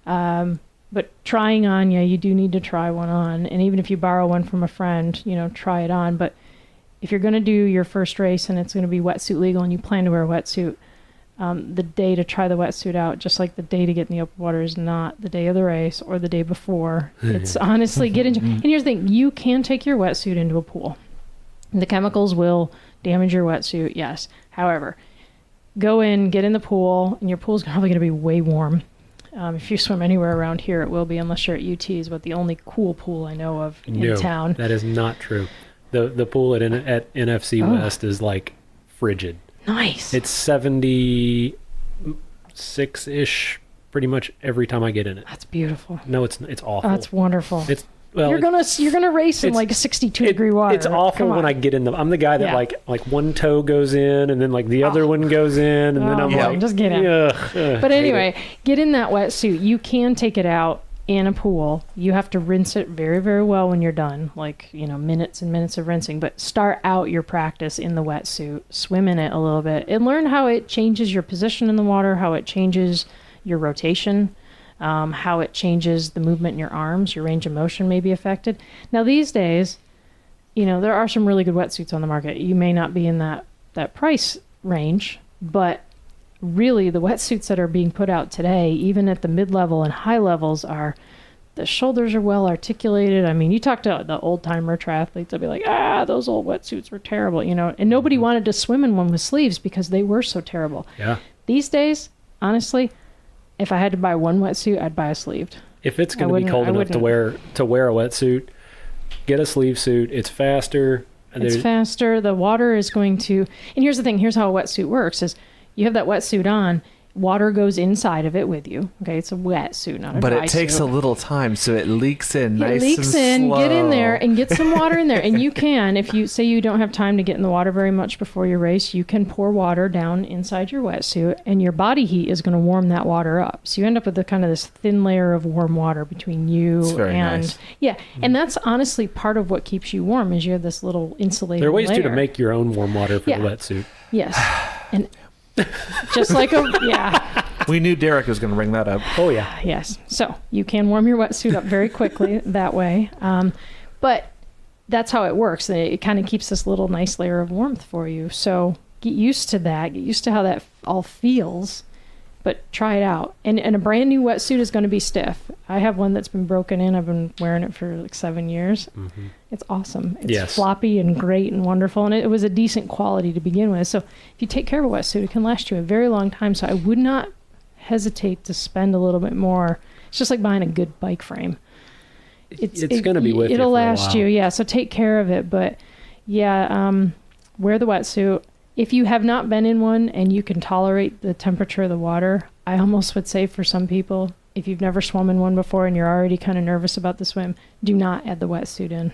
But trying on, you do need to try one on. And even if you borrow one from a friend, try it on. But if you're going to do your first race and it's going to be wetsuit legal and you plan to wear a wetsuit, the day to try the wetsuit out, just like the day to get in the open water, is not the day of the race or the day before. It's honestly get into. And here's the thing: you can take your wetsuit into a pool. The chemicals will damage your wetsuit, yes. However, go in, get in the pool, and your pool's probably going to be way warm. If you swim anywhere around here, it will be, unless you're at UT, is about the only cool pool I know of in town. That is not true. The pool at NFC West is like frigid. Nice. It's 76-ish pretty much every time I get in it. That's beautiful. No, it's awful. That's wonderful. Well, you're gonna race in like 62-degree water. It's awful when I get in I'm the guy that like one toe goes in and then like the other one goes in and then I'm like, just get in. But anyway, get in that wetsuit. You can take it out in a pool. You have to rinse it very, very well when you're done, like, minutes and minutes of rinsing. But start out your practice in the wetsuit, swim in it a little bit, and learn how it changes your position in the water, how it changes your rotation, how it changes the movement in your arms, your range of motion may be affected. Now, these days, there are some really good wetsuits on the market. You may not be in that price range, but really the wetsuits that are being put out today, even at the mid-level and high levels, the shoulders are well articulated. I mean, you talk to the old-timer triathletes, they'll be like, those old wetsuits were terrible, and nobody wanted to swim in one with sleeves because they were so terrible. Yeah. These days, honestly, if I had to buy one wetsuit, I'd buy a sleeved. If it's going to be cold enough to wear a wetsuit, get a sleeve suit. It's faster. It's faster. The water is going to... And here's the thing. Here's how a wetsuit works is you have that wetsuit on. Water goes inside of it with you. Okay, it's a wetsuit, not a dry suit. But it takes a little time, so it leaks in nice and slow. It leaks in. Get in there and get some water in there. And you can, if you say you don't have time to get in the water very much before your race, you can pour water down inside your wetsuit, and your body heat is going to warm that water up. So you end up with this thin layer of warm water between you it's very and... Nice. Yeah, and that's honestly part of what keeps you warm is you have this little insulated There are ways layer. to make your own warm water for the wetsuit. Yes. And just like we knew Derek was going to bring that up. Oh, yeah. Yes. So you can warm your wetsuit up very quickly that way. But that's how it works. It kind of keeps this little nice layer of warmth for you. So get used to that. Get used to how that all feels. But try it out. And a brand new wetsuit is going to be stiff. I have one that's been broken in. I've been wearing it for like 7 years. Mm-hmm. It's awesome. It's floppy and great and wonderful. And it was a decent quality to begin with. So if you take care of a wetsuit, it can last you a very long time. So I would not hesitate to spend a little bit more. It's just like buying a good bike frame. It's going to be with you it'll for a last while. you. Yeah. So take care of it. But wear the wetsuit. If you have not been in one and you can tolerate the temperature of the water, I almost would say for some people, if you've never swum in one before and you're already kind of nervous about the swim, do not add the wetsuit in.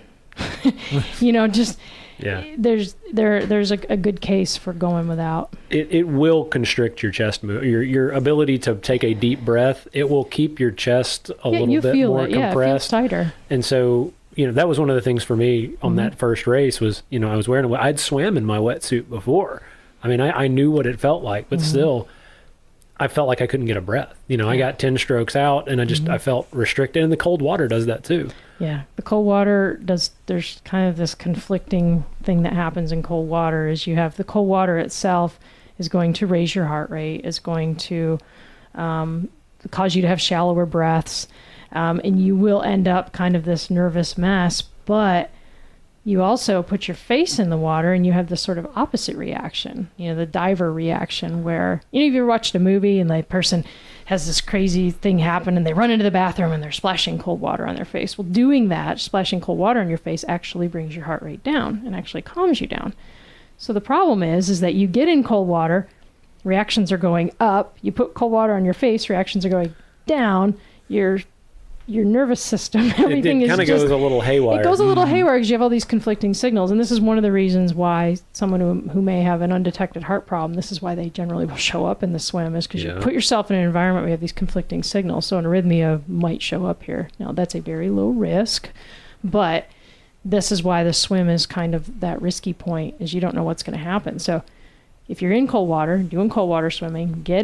There's a good case for going without. It will constrict your chest your ability to take a deep breath. It will keep your chest a little bit more compressed. Yeah, it feels tighter. And so, that was one of the things for me on that first race was, I was wearing I'd swam in my wetsuit before. I mean, I knew what it felt like, but still, I felt like I couldn't get a breath. I got 10 strokes out and I felt restricted, and the cold water does that too. Yeah, the cold water there's kind of this conflicting thing that happens in cold water is you have the cold water itself is going to raise your heart rate, is going to cause you to have shallower breaths, and you will end up kind of this nervous mess, but you also put your face in the water and you have this sort of opposite reaction, the diver reaction where, if you ever watched a movie and the person has this crazy thing happen and they run into the bathroom and they're splashing cold water on their face. Well, doing that, splashing cold water on your face actually brings your heart rate down and actually calms you down. So the problem is that you get in cold water, reactions are going up. You put cold water on your face, reactions are going down. Your nervous system, everything it kind of goes a little haywire. It goes a little haywire because you have all these conflicting signals. And this is one of the reasons why someone who may have an undetected heart problem, this is why they generally will show up in the swim, is because you put yourself in an environment where you have these conflicting signals. So an arrhythmia might show up here. Now, that's a very low risk, but this is why the swim is kind of that risky point, is you don't know what's going to happen. So if you're in cold water, doing cold water swimming, get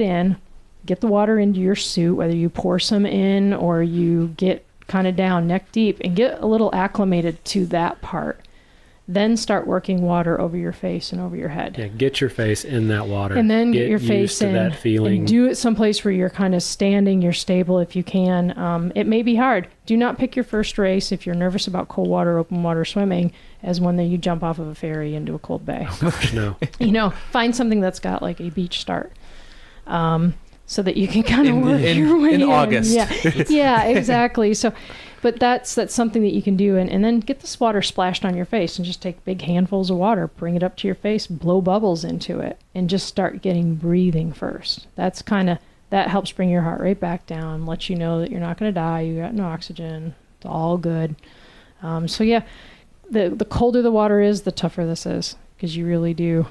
the water into your suit, whether you pour some in or you get kind of down neck deep, and get a little acclimated to that part. Then start working water over your face and over your head. Yeah, get your face in that water. And then get your face in that feeling. And do it someplace where you're kind of standing, you're stable if you can. It may be hard. Do not pick your first race if you're nervous about cold water, open water swimming as one that you jump off of a ferry into a cold bay. No. Find something that's got like a beach start. So that you can kind of work your way in. August. Yeah, exactly. So, but that's something that you can do. And then get this water splashed on your face and just take big handfuls of water, bring it up to your face, blow bubbles into it, and just start getting breathing first. That helps bring your heart rate back down, lets you know that you're not going to die, you got no oxygen, It's all good. So yeah, the colder the water is, the tougher this is, because you really do.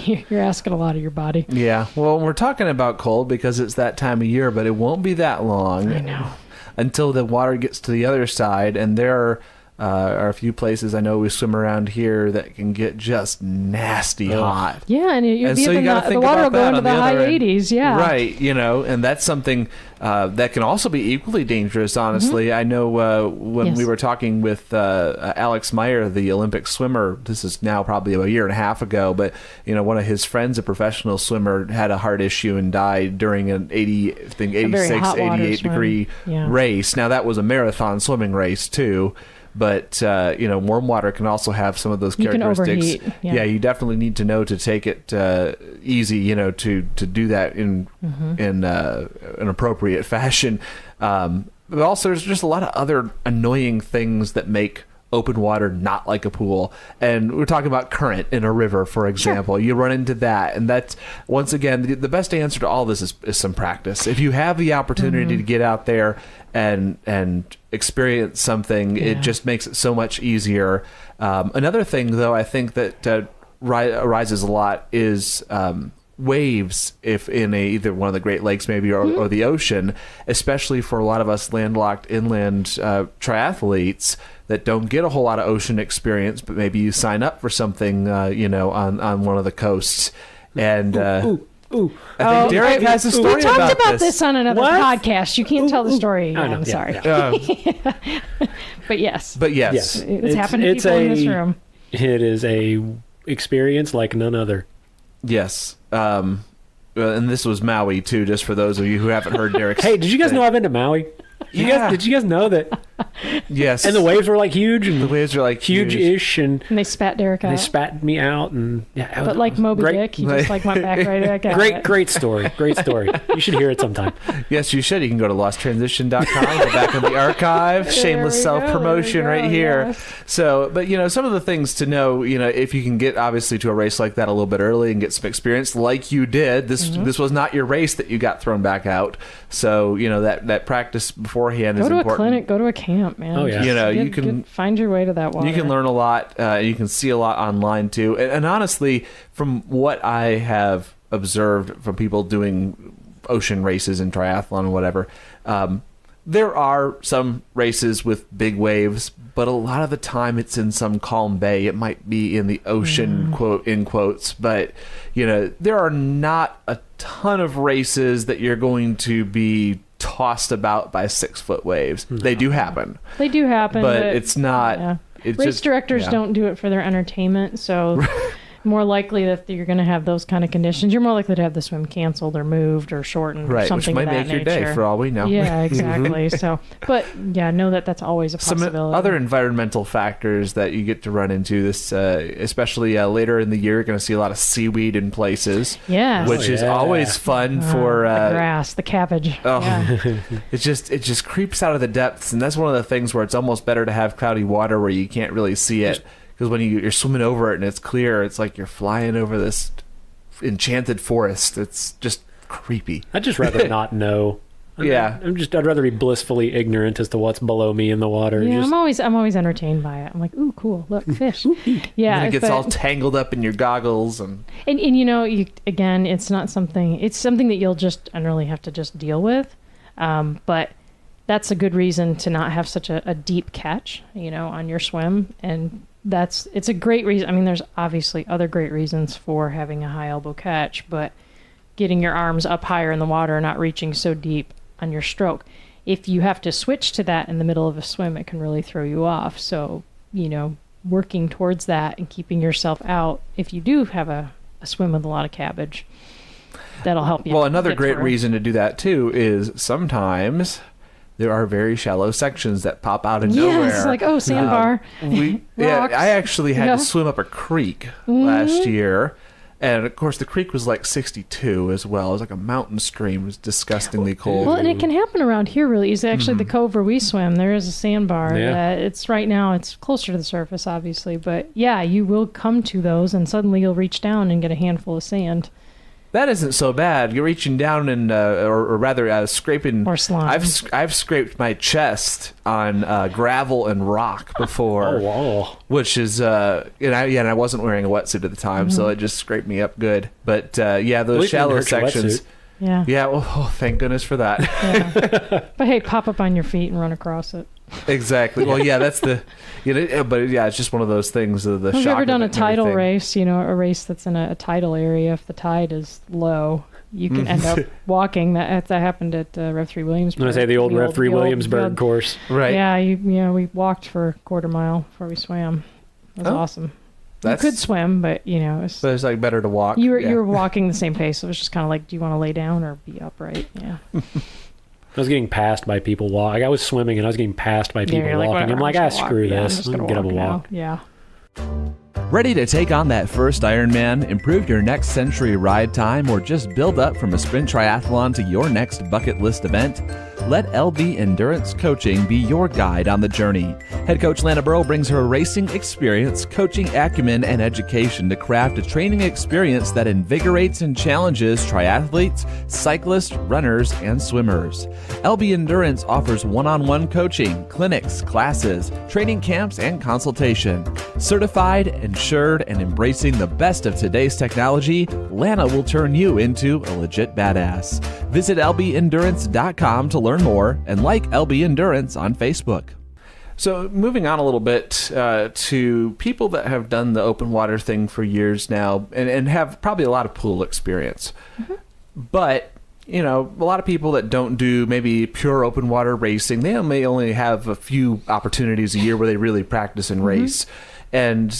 You're asking a lot of your body. Yeah. Well, we're talking about cold because it's that time of year, but it won't be that long. I know. Until the water gets to the other side, and there are a few places I know we swim around here that can get just nasty hot. Yeah, and you'll be so in the water will go into the high 80s. Yeah. Right. And that's something that can also be equally dangerous, honestly. Mm-hmm. I know when we were talking with Alex Meyer, the Olympic swimmer, this is now probably a year and a half ago, but, one of his friends, a professional swimmer, had a heart issue and died during an 86, 88 degree race. Now, that was a marathon swimming race, too. But, warm water can also have some of those characteristics. You can overheat. Yeah, you definitely need to know to take it easy, to do that in an appropriate fashion. But also, there's just a lot of other annoying things that make open water not like a pool. And we're talking about current in a river, for example. Sure. You run into that. And that's, once again, the best answer to all this is some practice. If you have the opportunity to get out there and experience something, it just makes it so much easier. Another thing, though, I think that arises a lot is waves, if in either one of the Great Lakes maybe or the ocean, especially for a lot of us landlocked inland triathletes that don't get a whole lot of ocean experience, but maybe you sign up for something on one of the coasts. And I think Derek has a story we talked about this on another podcast. You can't tell the story. I'm sorry. But yes. It's happened to people in this room. It is a experience like none other. Yes. And this was Maui, too, just for those of you who haven't heard Derek's. Hey, did you guys know I've been to Maui? Did you guys know that? Yes. And the waves were like huge. And the waves are like huge-ish. And they spat Derek out. They spat me out. And but like Moby Dick, he just went back right back out. Great story. Great story. You should hear it sometime. Yes, you should. You can go to losttransition.com, go back in the archive. Shameless self-promotion right here. Yes. So, but, some of the things to know, if you can get, obviously, to a race like that a little bit early and get some experience like you did. This was not your race that you got thrown back out. So, that practice beforehand is important. Go to a clinic, go to a camp, man. Oh, yeah. You can find your way to that water. You can learn a lot. You can see a lot online, too. And honestly, from what I have observed from people doing ocean races and triathlon and whatever, there are some races with big waves, but a lot of the time it's in some calm bay. It might be in the ocean, quote, in quotes, but there are not a ton of races that you're going to be tossed about by 6-foot waves. No. They do happen, but it's not. Yeah. Race directors don't do it for their entertainment, so more likely that you're going to have those kind of conditions. You're more likely to have the swim canceled or moved or shortened or something which might of that make your day for all we know. Yeah, exactly. So, but know that that's always a possibility. Some other environmental factors that you get to run into this, especially later in the year, you're going to see a lot of seaweed in places. Yes. Which is always fun for the grass, the cabbage. It just creeps out of the depths, and that's one of the things where it's almost better to have cloudy water where you can't really see it. Because when you're swimming over it and it's clear, it's like you're flying over this enchanted forest. It's just creepy. I'd just rather not know. I'd rather be blissfully ignorant as to what's below me in the water. Yeah, I'm always entertained by it. I'm like, ooh, cool, look, fish. Yeah, and it gets all tangled up in your goggles and it's not something. It's something that you'll just generally have to just deal with. But that's a good reason to not have such a deep catch, on your swim. And it's a great reason. I mean, there's obviously other great reasons for having a high elbow catch, but getting your arms up higher in the water and not reaching so deep on your stroke. If you have to switch to that in the middle of a swim, it can really throw you off. So, working towards that and keeping yourself out, if you do have a swim with a lot of cabbage, that'll help you. Well, another great reason to do that, too, is sometimes there are very shallow sections that pop out of nowhere. Yes, like, sandbar. I actually had to swim up a creek last year. And, of course, the creek was like 62 as well. It was like a mountain stream. It was disgustingly cold. Well, and it can happen around here really easily. Actually, the cove where we swim, there is a sandbar. It's right now, it's closer to the surface, obviously. But, you will come to those, and suddenly you'll reach down and get a handful of sand. That isn't so bad. You're reaching down and, or rather, scraping. Or slime. I've scraped my chest on gravel and rock before. Oh, wow. Which is, and I wasn't wearing a wetsuit at the time, so it just scraped me up good. But those shallow sections. Yeah. Yeah. Well, thank goodness for that. Yeah. But hey, pop up on your feet and run across it. Exactly. Well, yeah, that's the, but yeah, it's just one of those things. The Have shock you ever done a of it and tidal everything. race? A race that's in a tidal area. If the tide is low, you can end up walking. That happened at Rev 3 Williamsburg. I'm going to say the old Rev 3 Williamsburg old- course. Right. Yeah, we walked for a quarter mile before we swam. It was awesome. You could swim, but But it's like better to walk. you were walking the same pace. So it was just kind of like, do you want to lay down or be upright? Yeah. I was getting passed by people walking. I was swimming and I was getting passed by people you're like, walking. whatever, I'm like, just walk. screw Yeah, I'm this. just I'm gonna going to get up walk and walk. now. Yeah. Ready to take on that first Ironman, improve your next century ride time, or just build up from a sprint triathlon to your next bucket list event? Let LB Endurance Coaching be your guide on the journey. Head coach Lana Burrow brings her racing experience, coaching acumen, and education to craft a training experience that invigorates and challenges triathletes, cyclists, runners, and swimmers. LB Endurance offers one-on-one coaching, clinics, classes, training camps, and consultation. Certified, insured, and embracing the best of today's technology, Lana will turn you into a legit badass. Visit lbendurance.com to learn more and like LB Endurance on Facebook. So moving on a little bit to people that have done the open water thing for years now and have probably a lot of pool experience. Mm-hmm. But, a lot of people that don't do maybe pure open water racing, they may only have a few opportunities a year where they really practice and race. And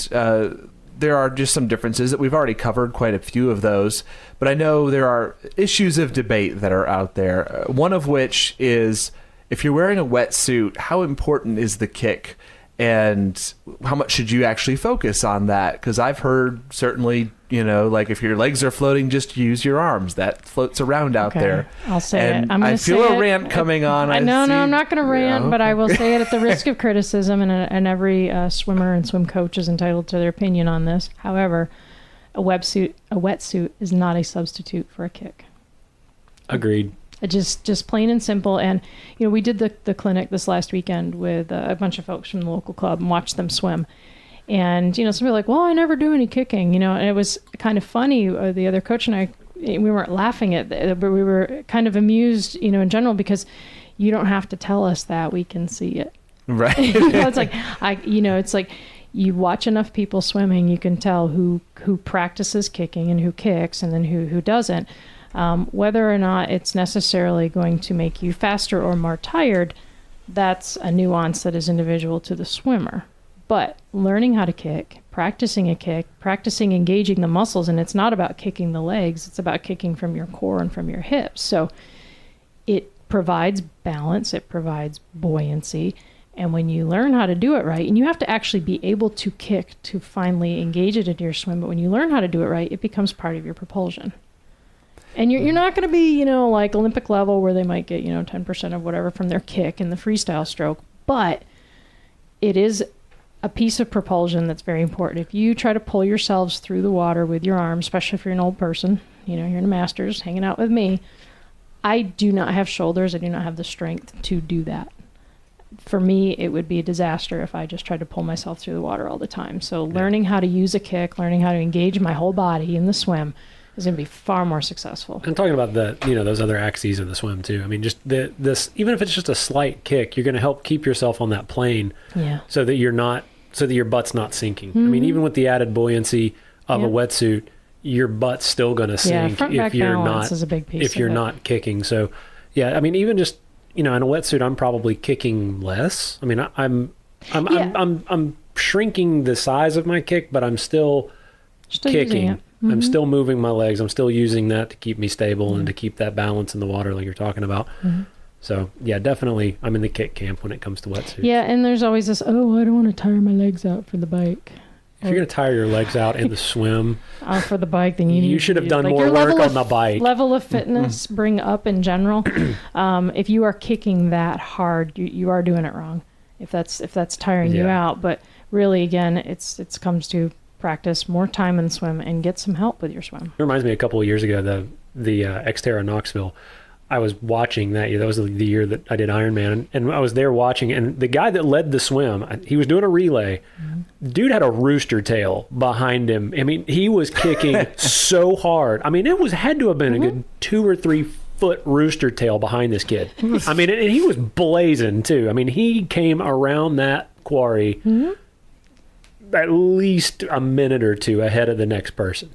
there are just some differences that we've already covered quite a few of those. But I know there are issues of debate that are out there. One of which is, if you're wearing a wetsuit, how important is the kick? And how much should you actually focus on that? Because I've heard certainly, like if your legs are floating, just use your arms. That floats around out there. I'll say and it. I'm I gonna feel say a rant coming on. No, I'm not going to rant, but I will say it at the risk of criticism, and every swimmer and swim coach is entitled to their opinion on this. However, a wetsuit is not a substitute for a kick. Agreed. Just plain and simple. And we did the clinic this last weekend with a bunch of folks from the local club and watched them swim. And some people are like, well, I never do any kicking, and it was kind of funny. The other coach and I, we weren't laughing at it, but we were kind of amused, in general, because you don't have to tell us that, we can see it. Right. It's like it's like you watch enough people swimming, you can tell who practices kicking and who kicks, and then who doesn't. Whether or not it's necessarily going to make you faster or more tired, that's a nuance that is individual to the swimmer. But learning how to kick, practicing a kick, practicing engaging the muscles, and it's not about kicking the legs, it's about kicking from your core and from your hips. So it provides balance, it provides buoyancy, and when you learn how to do it right, and you have to actually be able to kick to finally engage it into your swim, but when you learn how to do it right, it becomes part of your propulsion. And you're not going to be, like Olympic level where they might get, 10% of whatever from their kick in the freestyle stroke. But it is a piece of propulsion that's very important. If you try to pull yourselves through the water with your arms, especially if you're an old person, you're in a master's hanging out with me, I do not have shoulders. I do not have the strength to do that. For me, it would be a disaster if I just tried to pull myself through the water all the time. So learning how to use a kick, learning how to engage my whole body in the swim is going to be far more successful. And talking about those other axes of the swim too. I mean, just this, even if it's just a slight kick, you're going to help keep yourself on that plane, so that your butt's not sinking. Mm-hmm. I mean, even with the added buoyancy of a wetsuit, your butt's still going to sink if you're not is a big piece if you're not kicking. So, I mean, even just in a wetsuit, I'm probably kicking less. I mean, I'm shrinking the size of my kick, but I'm still kicking. Mm-hmm. I'm still moving my legs. I'm still using that to keep me stable and to keep that balance in the water like you're talking about. Mm-hmm. So, definitely I'm in the kick camp when it comes to wetsuits. Yeah, and there's always this, I don't want to tire my legs out for the bike. If you're going to tire your legs out in the swim... for the bike, then you should have done more work on the bike. Level of fitness bring up in general. If you are kicking that hard, you are doing it wrong. If that's tiring you out. But really, again, it comes to practice, more time in the swim, and get some help with your swim. It reminds me a couple of years ago, the Xterra Knoxville. I was watching that year. That was the year that I did Ironman, and I was there watching. And the guy that led the swim, he was doing a relay. Mm-hmm. Dude had a rooster tail behind him. I mean, he was kicking so hard. I mean, had to have been a good 2 or 3 foot rooster tail behind this kid. I mean, and he was blazing too. I mean, he came around that quarry at least a minute or two ahead of the next person.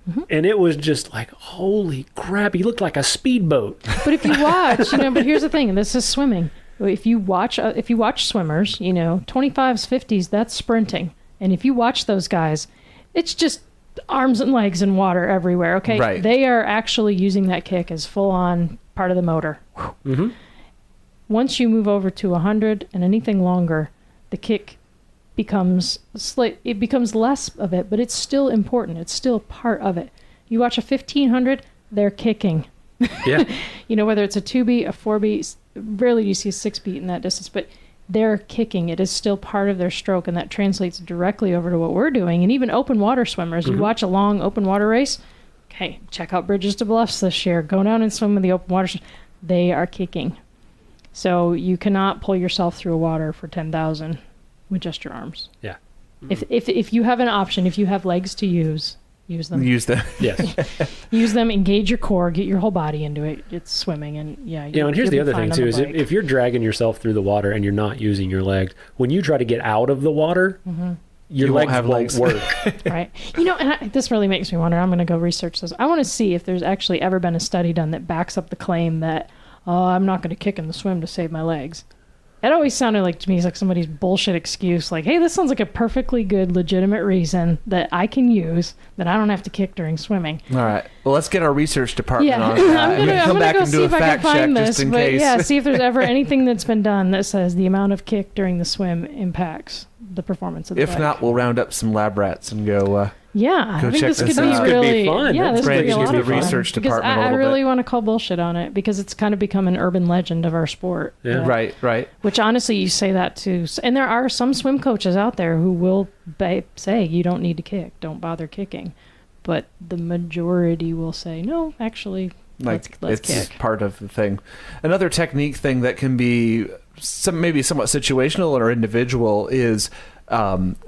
Mm-hmm. And it was just like, holy crap, he looked like a speedboat. But if you watch, but here's the thing, and this is swimming. If you watch swimmers, 25s, 50s, that's sprinting. And if you watch those guys, it's just arms and legs and water everywhere, okay? Right. They are actually using that kick as full-on part of the motor. Mm-hmm. Once you move over to 100 and anything longer, the kick becomes less of it, but it's still important. It's still part of it. You watch a 1500, they're kicking. Yeah. Whether it's a 2-beat, a 4-beat, rarely do you see a 6-beat in that distance, but they're kicking. It is still part of their stroke, and that translates directly over to what we're doing. And even open water swimmers, you watch a long open water race, okay, check out Bridges to Bluffs this year. Go down and swim in the open water. They are kicking. So you cannot pull yourself through water for 10,000 with just your arms. Yeah. If you have an option, if you have legs to use them. Use them. Yes. Use them, engage your core, get your whole body into it. It's swimming, and and here's the other thing too, is if you're dragging yourself through the water and you're not using your legs, when you try to get out of the water, your legs won't work. Right. This really makes me wonder. I'm going to go research this. I want to see if there's actually ever been a study done that backs up the claim that, I'm not going to kick in the swim to save my legs. It always sounded like to me like somebody's bullshit excuse, like, hey, this sounds like a perfectly good, legitimate reason that I can use that I don't have to kick during swimming. All right. Well, let's get our research department on that. I'm gonna go see if I can find this, just in but case. see if there's ever anything that's been done that says the amount of kick during the swim impacts the performance of the bike. If not, we'll round up some lab rats and go I think check this this could out. be really Could be fun. Yeah, this could be a lot of fun. Research because department a I little really bit. want to call bullshit on it because it's kind of become an urban legend of our sport. Yeah. Right. Which honestly, you say that to, and there are some swim coaches out there who will say you don't need to kick, don't bother kicking, but the majority will say no, actually, let's it's kick. part of the thing. Another technique thing that can be maybe somewhat situational or individual is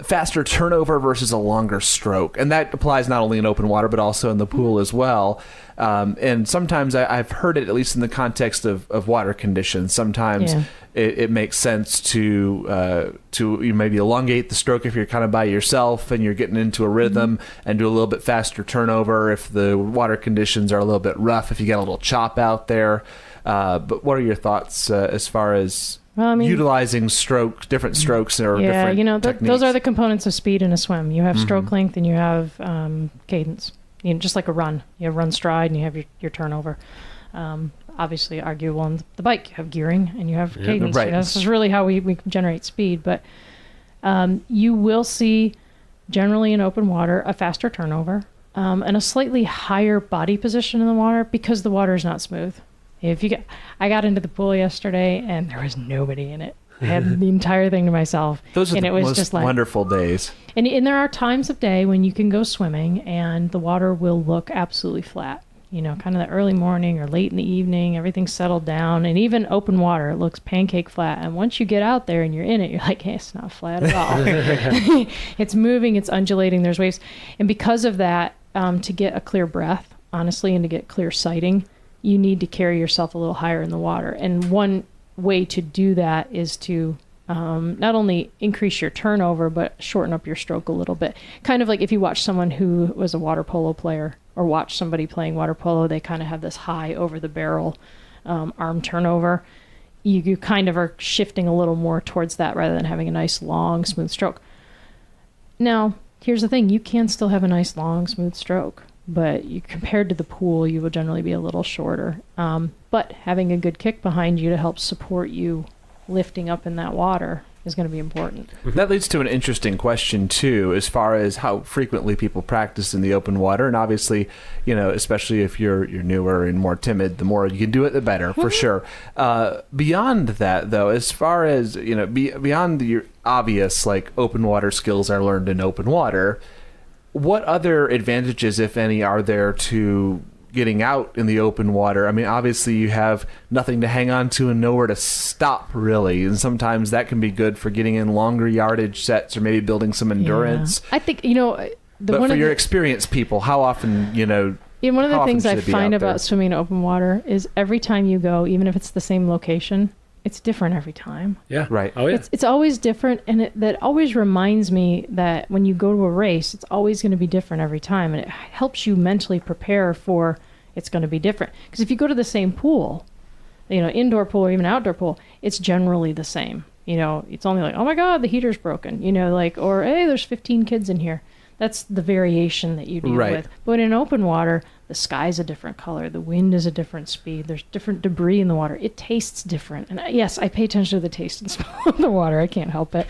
faster turnover versus a longer stroke. And that applies not only in open water, but also in the pool as well. And sometimes I've heard it, at least in the context of water conditions. Sometimes it makes sense to maybe elongate the stroke if you're kind of by yourself and you're getting into a rhythm and do a little bit faster turnover if the water conditions are a little bit rough, if you get a little chop out there. But what are your thoughts as far as utilizing different strokes or different techniques? Those are the components of speed in a swim. You have stroke length and you have cadence. Just like a run. You have run stride and you have your turnover. Obviously, arguable on the bike. You have gearing and you have cadence. Right. This is really how we generate speed. But you will see, generally in open water, a faster turnover and a slightly higher body position in the water because the water is not smooth. I got into the pool yesterday and there was nobody in it. I had the entire thing to myself. Those are and the it was most just like, wonderful days. And there are times of day when you can go swimming and the water will look absolutely flat. Kind of the early morning or late in the evening, everything's settled down. And even open water, it looks pancake flat. And once you get out there and you're in it, you're like, hey, it's not flat at all. It's moving, it's undulating, there's waves. And because of that, to get a clear breath, honestly, and to get clear sighting, you need to carry yourself a little higher in the water. And one way to do that is to not only increase your turnover, but shorten up your stroke a little bit. Kind of like if you watch someone who was a water polo player or watch somebody playing water polo, they kind of have this high over the barrel arm turnover. You kind of are shifting a little more towards that rather than having a nice, long, smooth stroke. Now, here's the thing. You can still have a nice, long, smooth stroke. But compared to the pool, you will generally be a little shorter. But having a good kick behind you to help support you lifting up in that water is going to be important. That leads to an interesting question, too, as far as how frequently people practice in the open water. And obviously, especially if you're newer and more timid, the more you can do it, the better, for sure. Beyond that, though, as far as, beyond your obvious, like, open water skills are learned in open water, what other advantages, if any, are there to getting out in the open water? I mean, obviously you have nothing to hang on to and nowhere to stop, really. And sometimes that can be good for getting in longer yardage sets or maybe building some endurance. I think, But for your experienced people, how often, one of the things I should it be find out there? about swimming in open water is every time you go, even if it's the same location, it's different every time. Yeah. Right. Oh, yeah. It's always different, and that always reminds me that when you go to a race, it's always going to be different every time, and it helps you mentally prepare for it's going to be different. Because if you go to the same pool, indoor pool or even outdoor pool, it's generally the same. It's only like, oh my God, the heater's broken, or hey, there's 15 kids in here. That's the variation that you deal with. But in open water, the sky's a different color. The wind is a different speed. There's different debris in the water. It tastes different. And yes, I pay attention to the taste and smell of the water. I can't help it.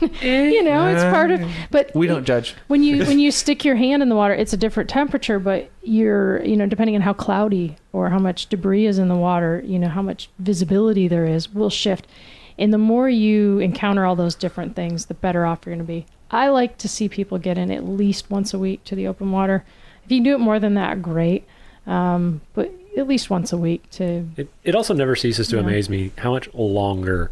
It's part of. But we don't judge. When you stick your hand in the water, it's a different temperature. But you're, depending on how cloudy or how much debris is in the water, how much visibility there is, will shift. And the more you encounter all those different things, the better off you're going to be. I like to see people get in at least once a week to the open water. If you can do it more than that, great. But at least once a week to... It also never ceases to amaze me how much longer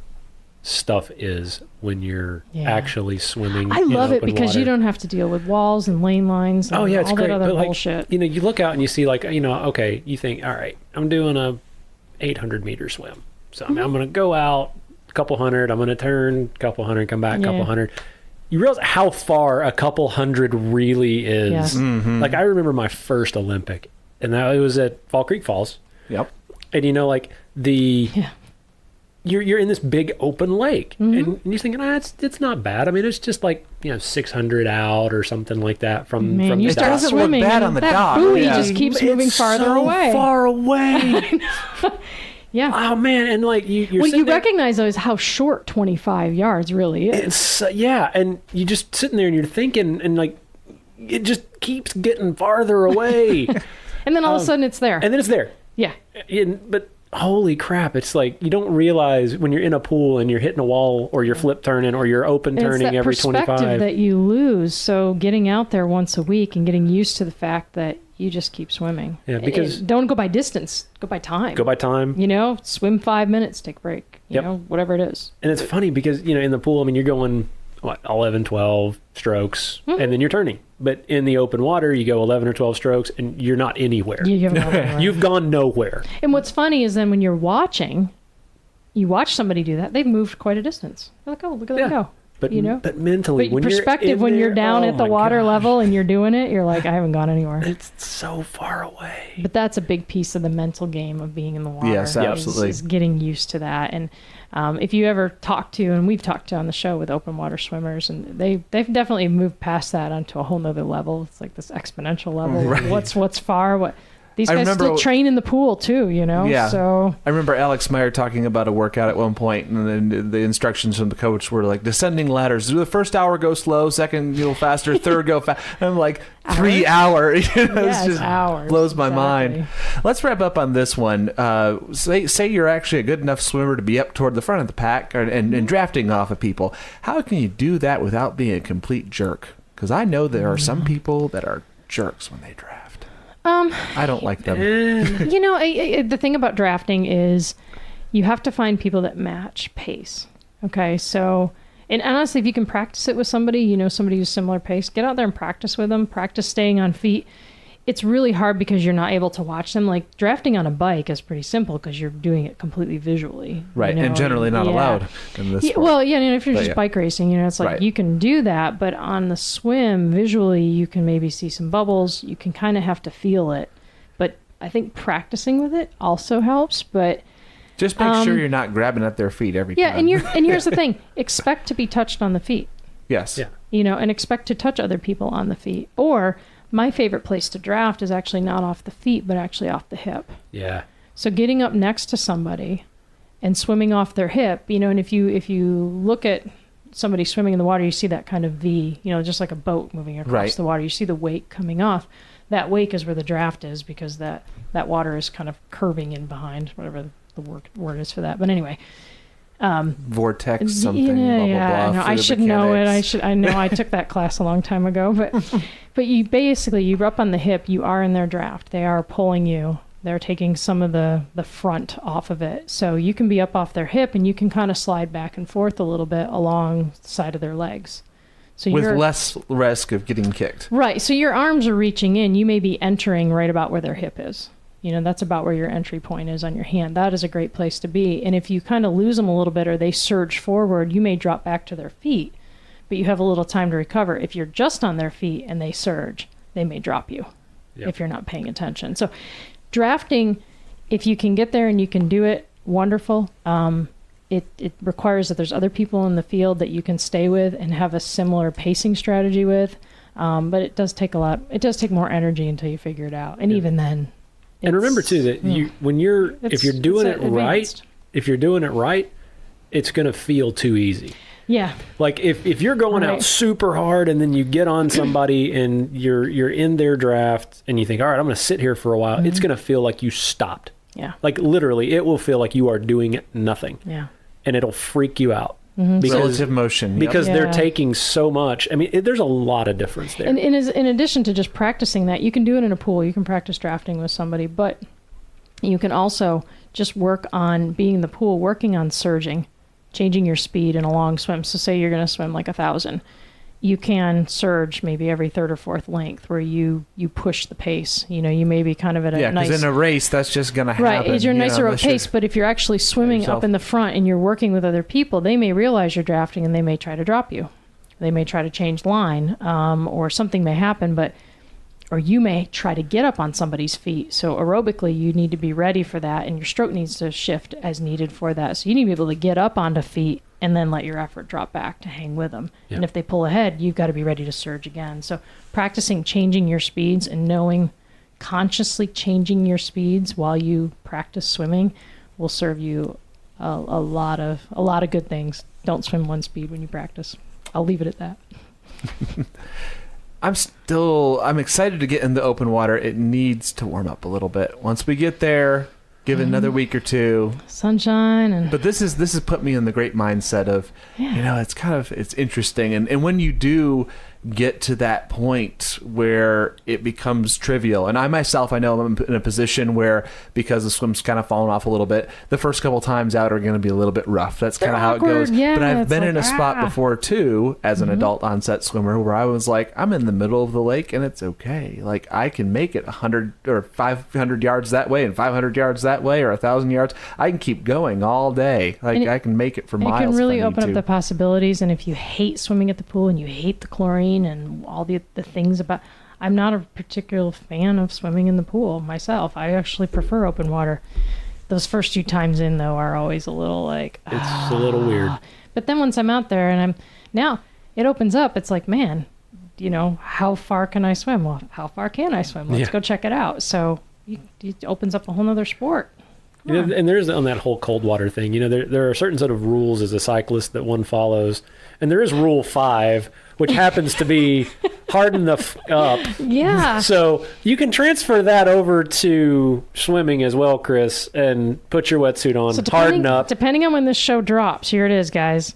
stuff is when you're actually swimming. I love in it open because water. you don't have to deal with walls and lane lines and it's all great. that other But bullshit. You look out and you see okay, you think, all right, I'm doing a 800 meter swim. So I'm going to go out a couple hundred, I'm going to turn a couple hundred, come back a couple hundred. You realize how far a couple hundred really is. Yes. Mm-hmm. Like I remember my first Olympic, and it was at Fall Creek Falls. Yep. And you're in this big open lake, and you're thinking, it's not bad. I mean, it's just like 600 out or something like that from You the start dock. swimming, look bad and on the that dock. buoy Yeah. just keeps moving farther so away. far away. Yeah. Oh man, and like you're What sitting you there, recognize though is how short 25 yards really is. it's and you just sitting there and you're thinking, and like it just keeps getting farther away, And then all of a sudden it's there. and then it's there. Yeah. But holy crap, it's like you don't realize when you're in a pool and you're hitting a wall or you're flip turning or you're open And it's turning that every perspective 25. that you lose. So getting out there once a week and getting used to the fact that you just keep swimming. Yeah, because- don't go by distance, go by time. Go by time. Swim 5 minutes, take a break. Whatever it is. And it's funny because, in the pool, I mean, you're going, 11, 12 strokes, and then you're turning. But in the open water, you go 11 or 12 strokes, and you're not anywhere. You have no idea. You've gone nowhere. And what's funny is then when you're watching, you watch somebody do that, they've moved quite a distance. You're like, oh, look at them go. But But mentally, when perspective, you're in when you're there, down oh at the my water gosh, level and you're doing it, you're like, I haven't gone anywhere. it's so far away. But that's a big piece of the mental game of being in the water. Yes, absolutely. Is getting used to that. And if you ever talk to, and we've talked to on the show with open water swimmers, and they've definitely moved past that onto a whole nother level. It's like this exponential level. Right. What's far? What these I guys remember- still train in the pool too, Yeah. So I remember Alex Meyer talking about a workout at one point, and then the instructions from the coach were like descending ladders. Do the first hour go slow, second go faster, third go fast. I'm like 3 hour. It's just hours. blows my Exactly. mind. Let's wrap up on this one. Say you're actually a good enough swimmer to be up toward the front of the pack and drafting off of people. How can you do that without being a complete jerk? Because I know there are some people that are jerks when they draft. I don't like them. The thing about drafting is you have to find people that match pace. Okay, so, and honestly, if you can practice it with somebody, somebody who's similar pace, get out there and practice with them, practice staying on feet. It's really hard because you're not able to watch them. Like drafting on a bike is pretty simple because you're doing it completely visually. Right, and generally not allowed in this sport. If you're But just yeah. bike racing, it's like Right. you can do that, but on the swim, visually, you can maybe see some bubbles. You can kind of have to feel it. But I think practicing with it also helps. But Just make sure you're not grabbing at their feet every yeah, time. and here's the thing: expect to be touched on the feet. Yes. Yeah. And expect to touch other people on the feet. Or my favorite place to draft is actually not off the feet, but actually off the hip. Yeah. So getting up next to somebody and swimming off their hip, and if you look at somebody swimming in the water, you see that kind of V, just like a boat moving across Right. the water. You see the wake coming off. That wake is where the draft is because that water is kind of curving in behind, whatever the word is for that. But anyway, Vortex something. Blah, blah, blah, no, I should know it. I know I took that class a long time ago, but you basically, you're up on the hip, you are in their draft. They are pulling you. They're taking some of the front off of it. So you can be up off their hip and you can kind of slide back and forth a little bit along the side of their legs. So with less risk of getting kicked. Right. So your arms are reaching in. You may be entering right about where their hip is. That's about where your entry point is on your hand. That is a great place to be. And if you kind of lose them a little bit or they surge forward, you may drop back to their feet, but you have a little time to recover. If you're just on their feet and they surge, they may drop you if you're not paying attention. So drafting, if you can get there and you can do it, wonderful. It requires that there's other people in the field that you can stay with and have a similar pacing strategy with. But it does take more energy until you figure it out. And even then. And remember too that if you're doing it right, it's going to feel too easy. Yeah. Like if you're going out super hard and then you get on somebody and you're in their draft and you think, all right, I'm going to sit here for a while. It's going to feel like you stopped. Yeah. Like literally it will feel like you are doing nothing. Yeah. And it'll freak you out. Relative motion. Because they're taking so much. I mean, there's a lot of difference there. And in addition to just practicing that, you can do it in a pool. You can practice drafting with somebody, but you can also just work on being in the pool, working on surging, changing your speed in a long swim. So say you're going to swim like 1,000. You can surge maybe every third or fourth length where you push the pace. You may be kind of at a nice... because in a race, that's just going to happen. Right, you're nicer at pace, but if you're actually swimming up in the front and you're working with other people, they may realize you're drafting and they may try to drop you. They may try to change line, or something may happen, or you may try to get up on somebody's feet. So aerobically, you need to be ready for that, and your stroke needs to shift as needed for that. So you need to be able to get up onto feet and then let your effort drop back to hang with them. Yeah. And if they pull ahead, you've got to be ready to surge again. So practicing changing your speeds and consciously changing your speeds while you practice swimming will serve you a lot of good things. Don't swim one speed when you practice. I'll leave it at that. I'm excited to get in the open water. It needs to warm up a little bit. Once we get there, give it another week or two. Sunshine But this has put me in the great mindset of, it's interesting. And when you do get to that point where it becomes trivial, and I myself, I know I'm in a position where, because the swim's kind of fallen off a little bit, the first couple times out are going to be a little bit rough. That's kind of how it goes. Yeah, but I've been in a spot before too, as an adult onset swimmer, where I was like, I'm in the middle of the lake and it's okay. Like I can make it 100 or 500 yards that way and 500 yards that way or 1,000 yards. I can keep going all day. Like I can make it for miles. It can really open up the possibilities. And if you hate swimming at the pool and you hate the chlorine and all the things about, I'm not a particular fan of swimming in the pool myself. I actually prefer open water. Those first few times in though are always a little like, it's a little weird. But then once I'm out there and now it opens up, it's like, man, how far can I swim? Well, how far can I swim? Let's go check it out. So it opens up a whole nother sport. And there's on that whole cold water thing, there are a certain set of rules as a cyclist that one follows. And there is rule 5, which happens to be harden the up. Yeah. So you can transfer that over to swimming as well, Chris, and put your wetsuit on, harden up. Depending on when this show drops, here it is, guys.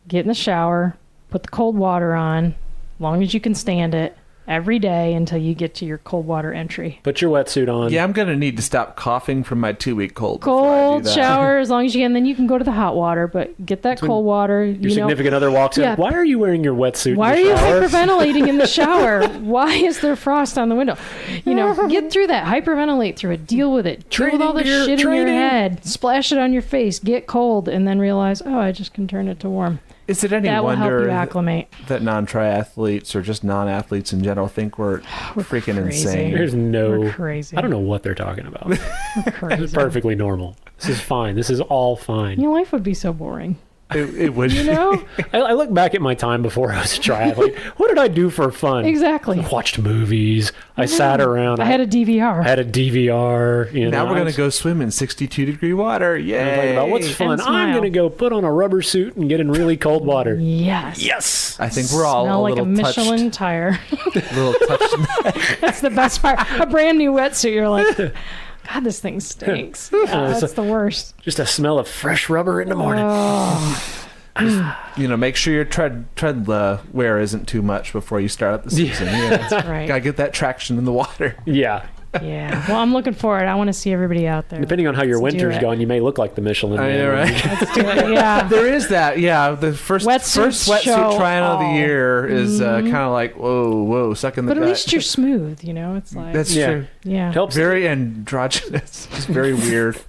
Get in the shower, put the cold water on, as long as you can stand it, every day until you get to your cold water entry. Put your wetsuit on. Yeah, I'm going to need to stop coughing from my 2-week cold. Cold shower as long as you can. Then you can go to the hot water, but get that cold water. Your significant other walks in. Why are you wearing your wetsuit? Why are you hyperventilating in the shower? Why is there frost on the window? Get through that. Hyperventilate through it. Deal with it. Deal with all the shit in your head. Splash it on your face. Get cold, and then realize, I just can turn it to warm. Is it any that will help wonder you acclimate. that non-triathletes or just non-athletes in general think we're freaking insane? We're crazy. I don't know what they're talking about. We're crazy. It's perfectly normal. This is fine. This is all fine. Your life would be so boring. It would. I look back at my time before I was a triathlete. What did I do for fun? Exactly. I watched movies. I sat around. I had a DVR. Now we're going to go swim in 62-degree water. Yay. About what's fun? I'm going to go put on a rubber suit and get in really cold water. Yes. I think we're all Smell a like little a Michelin tire. little touched. That's the best part. A brand new wetsuit. You're like, God, this thing stinks. Yeah, that's the worst. Just a smell of fresh rubber in the morning. Make sure your tread wear isn't too much before you start up the season. Yeah, that's right. Gotta get that traction in the water. Yeah. Yeah. Well, I'm looking forward. I want to see everybody out there. Depending on how your Let's do winter's it. going, you may look like the Michelin Man. Right? Let's do it. Yeah. There is that. Yeah, the first wetsuit show. trying of the year is kind of like whoa, sucking the But at gut. least you're smooth. It's like That's true. yeah. Helps. Very androgynous. It's very weird.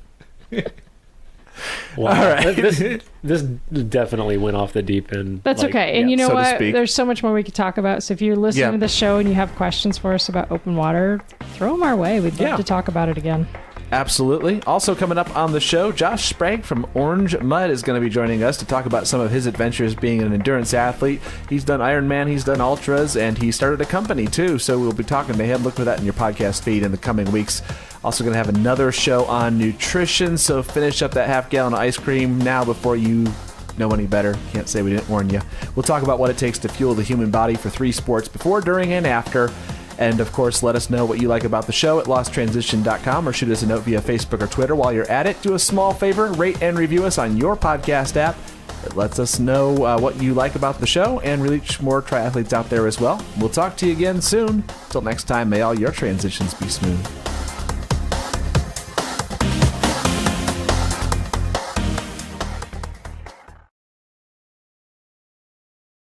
Wow. All right. This definitely went off the deep end. That's okay. And you know so to what? speak. There's so much more we could talk about. So if you're listening to the show and you have questions for us about open water, throw them our way. We'd love to talk about it again. Absolutely. Also coming up on the show, Josh Sprague from Orange Mud is going to be joining us to talk about some of his adventures being an endurance athlete. He's done Ironman, he's done ultras, and he started a company too. So we'll be talking to him. Look for that in your podcast feed in the coming weeks. Also going to have another show on nutrition. So finish up that half-gallon of ice cream now before you know any better. Can't say we didn't warn you. We'll talk about what it takes to fuel the human body for 3 sports before, during, and after. And, of course, let us know what you like about the show at losttransition.com or shoot us a note via Facebook or Twitter. While you're at it, do a small favor, rate and review us on your podcast app. It lets us know what you like about the show and reach more triathletes out there as well. We'll talk to you again soon. Till next time, may all your transitions be smooth.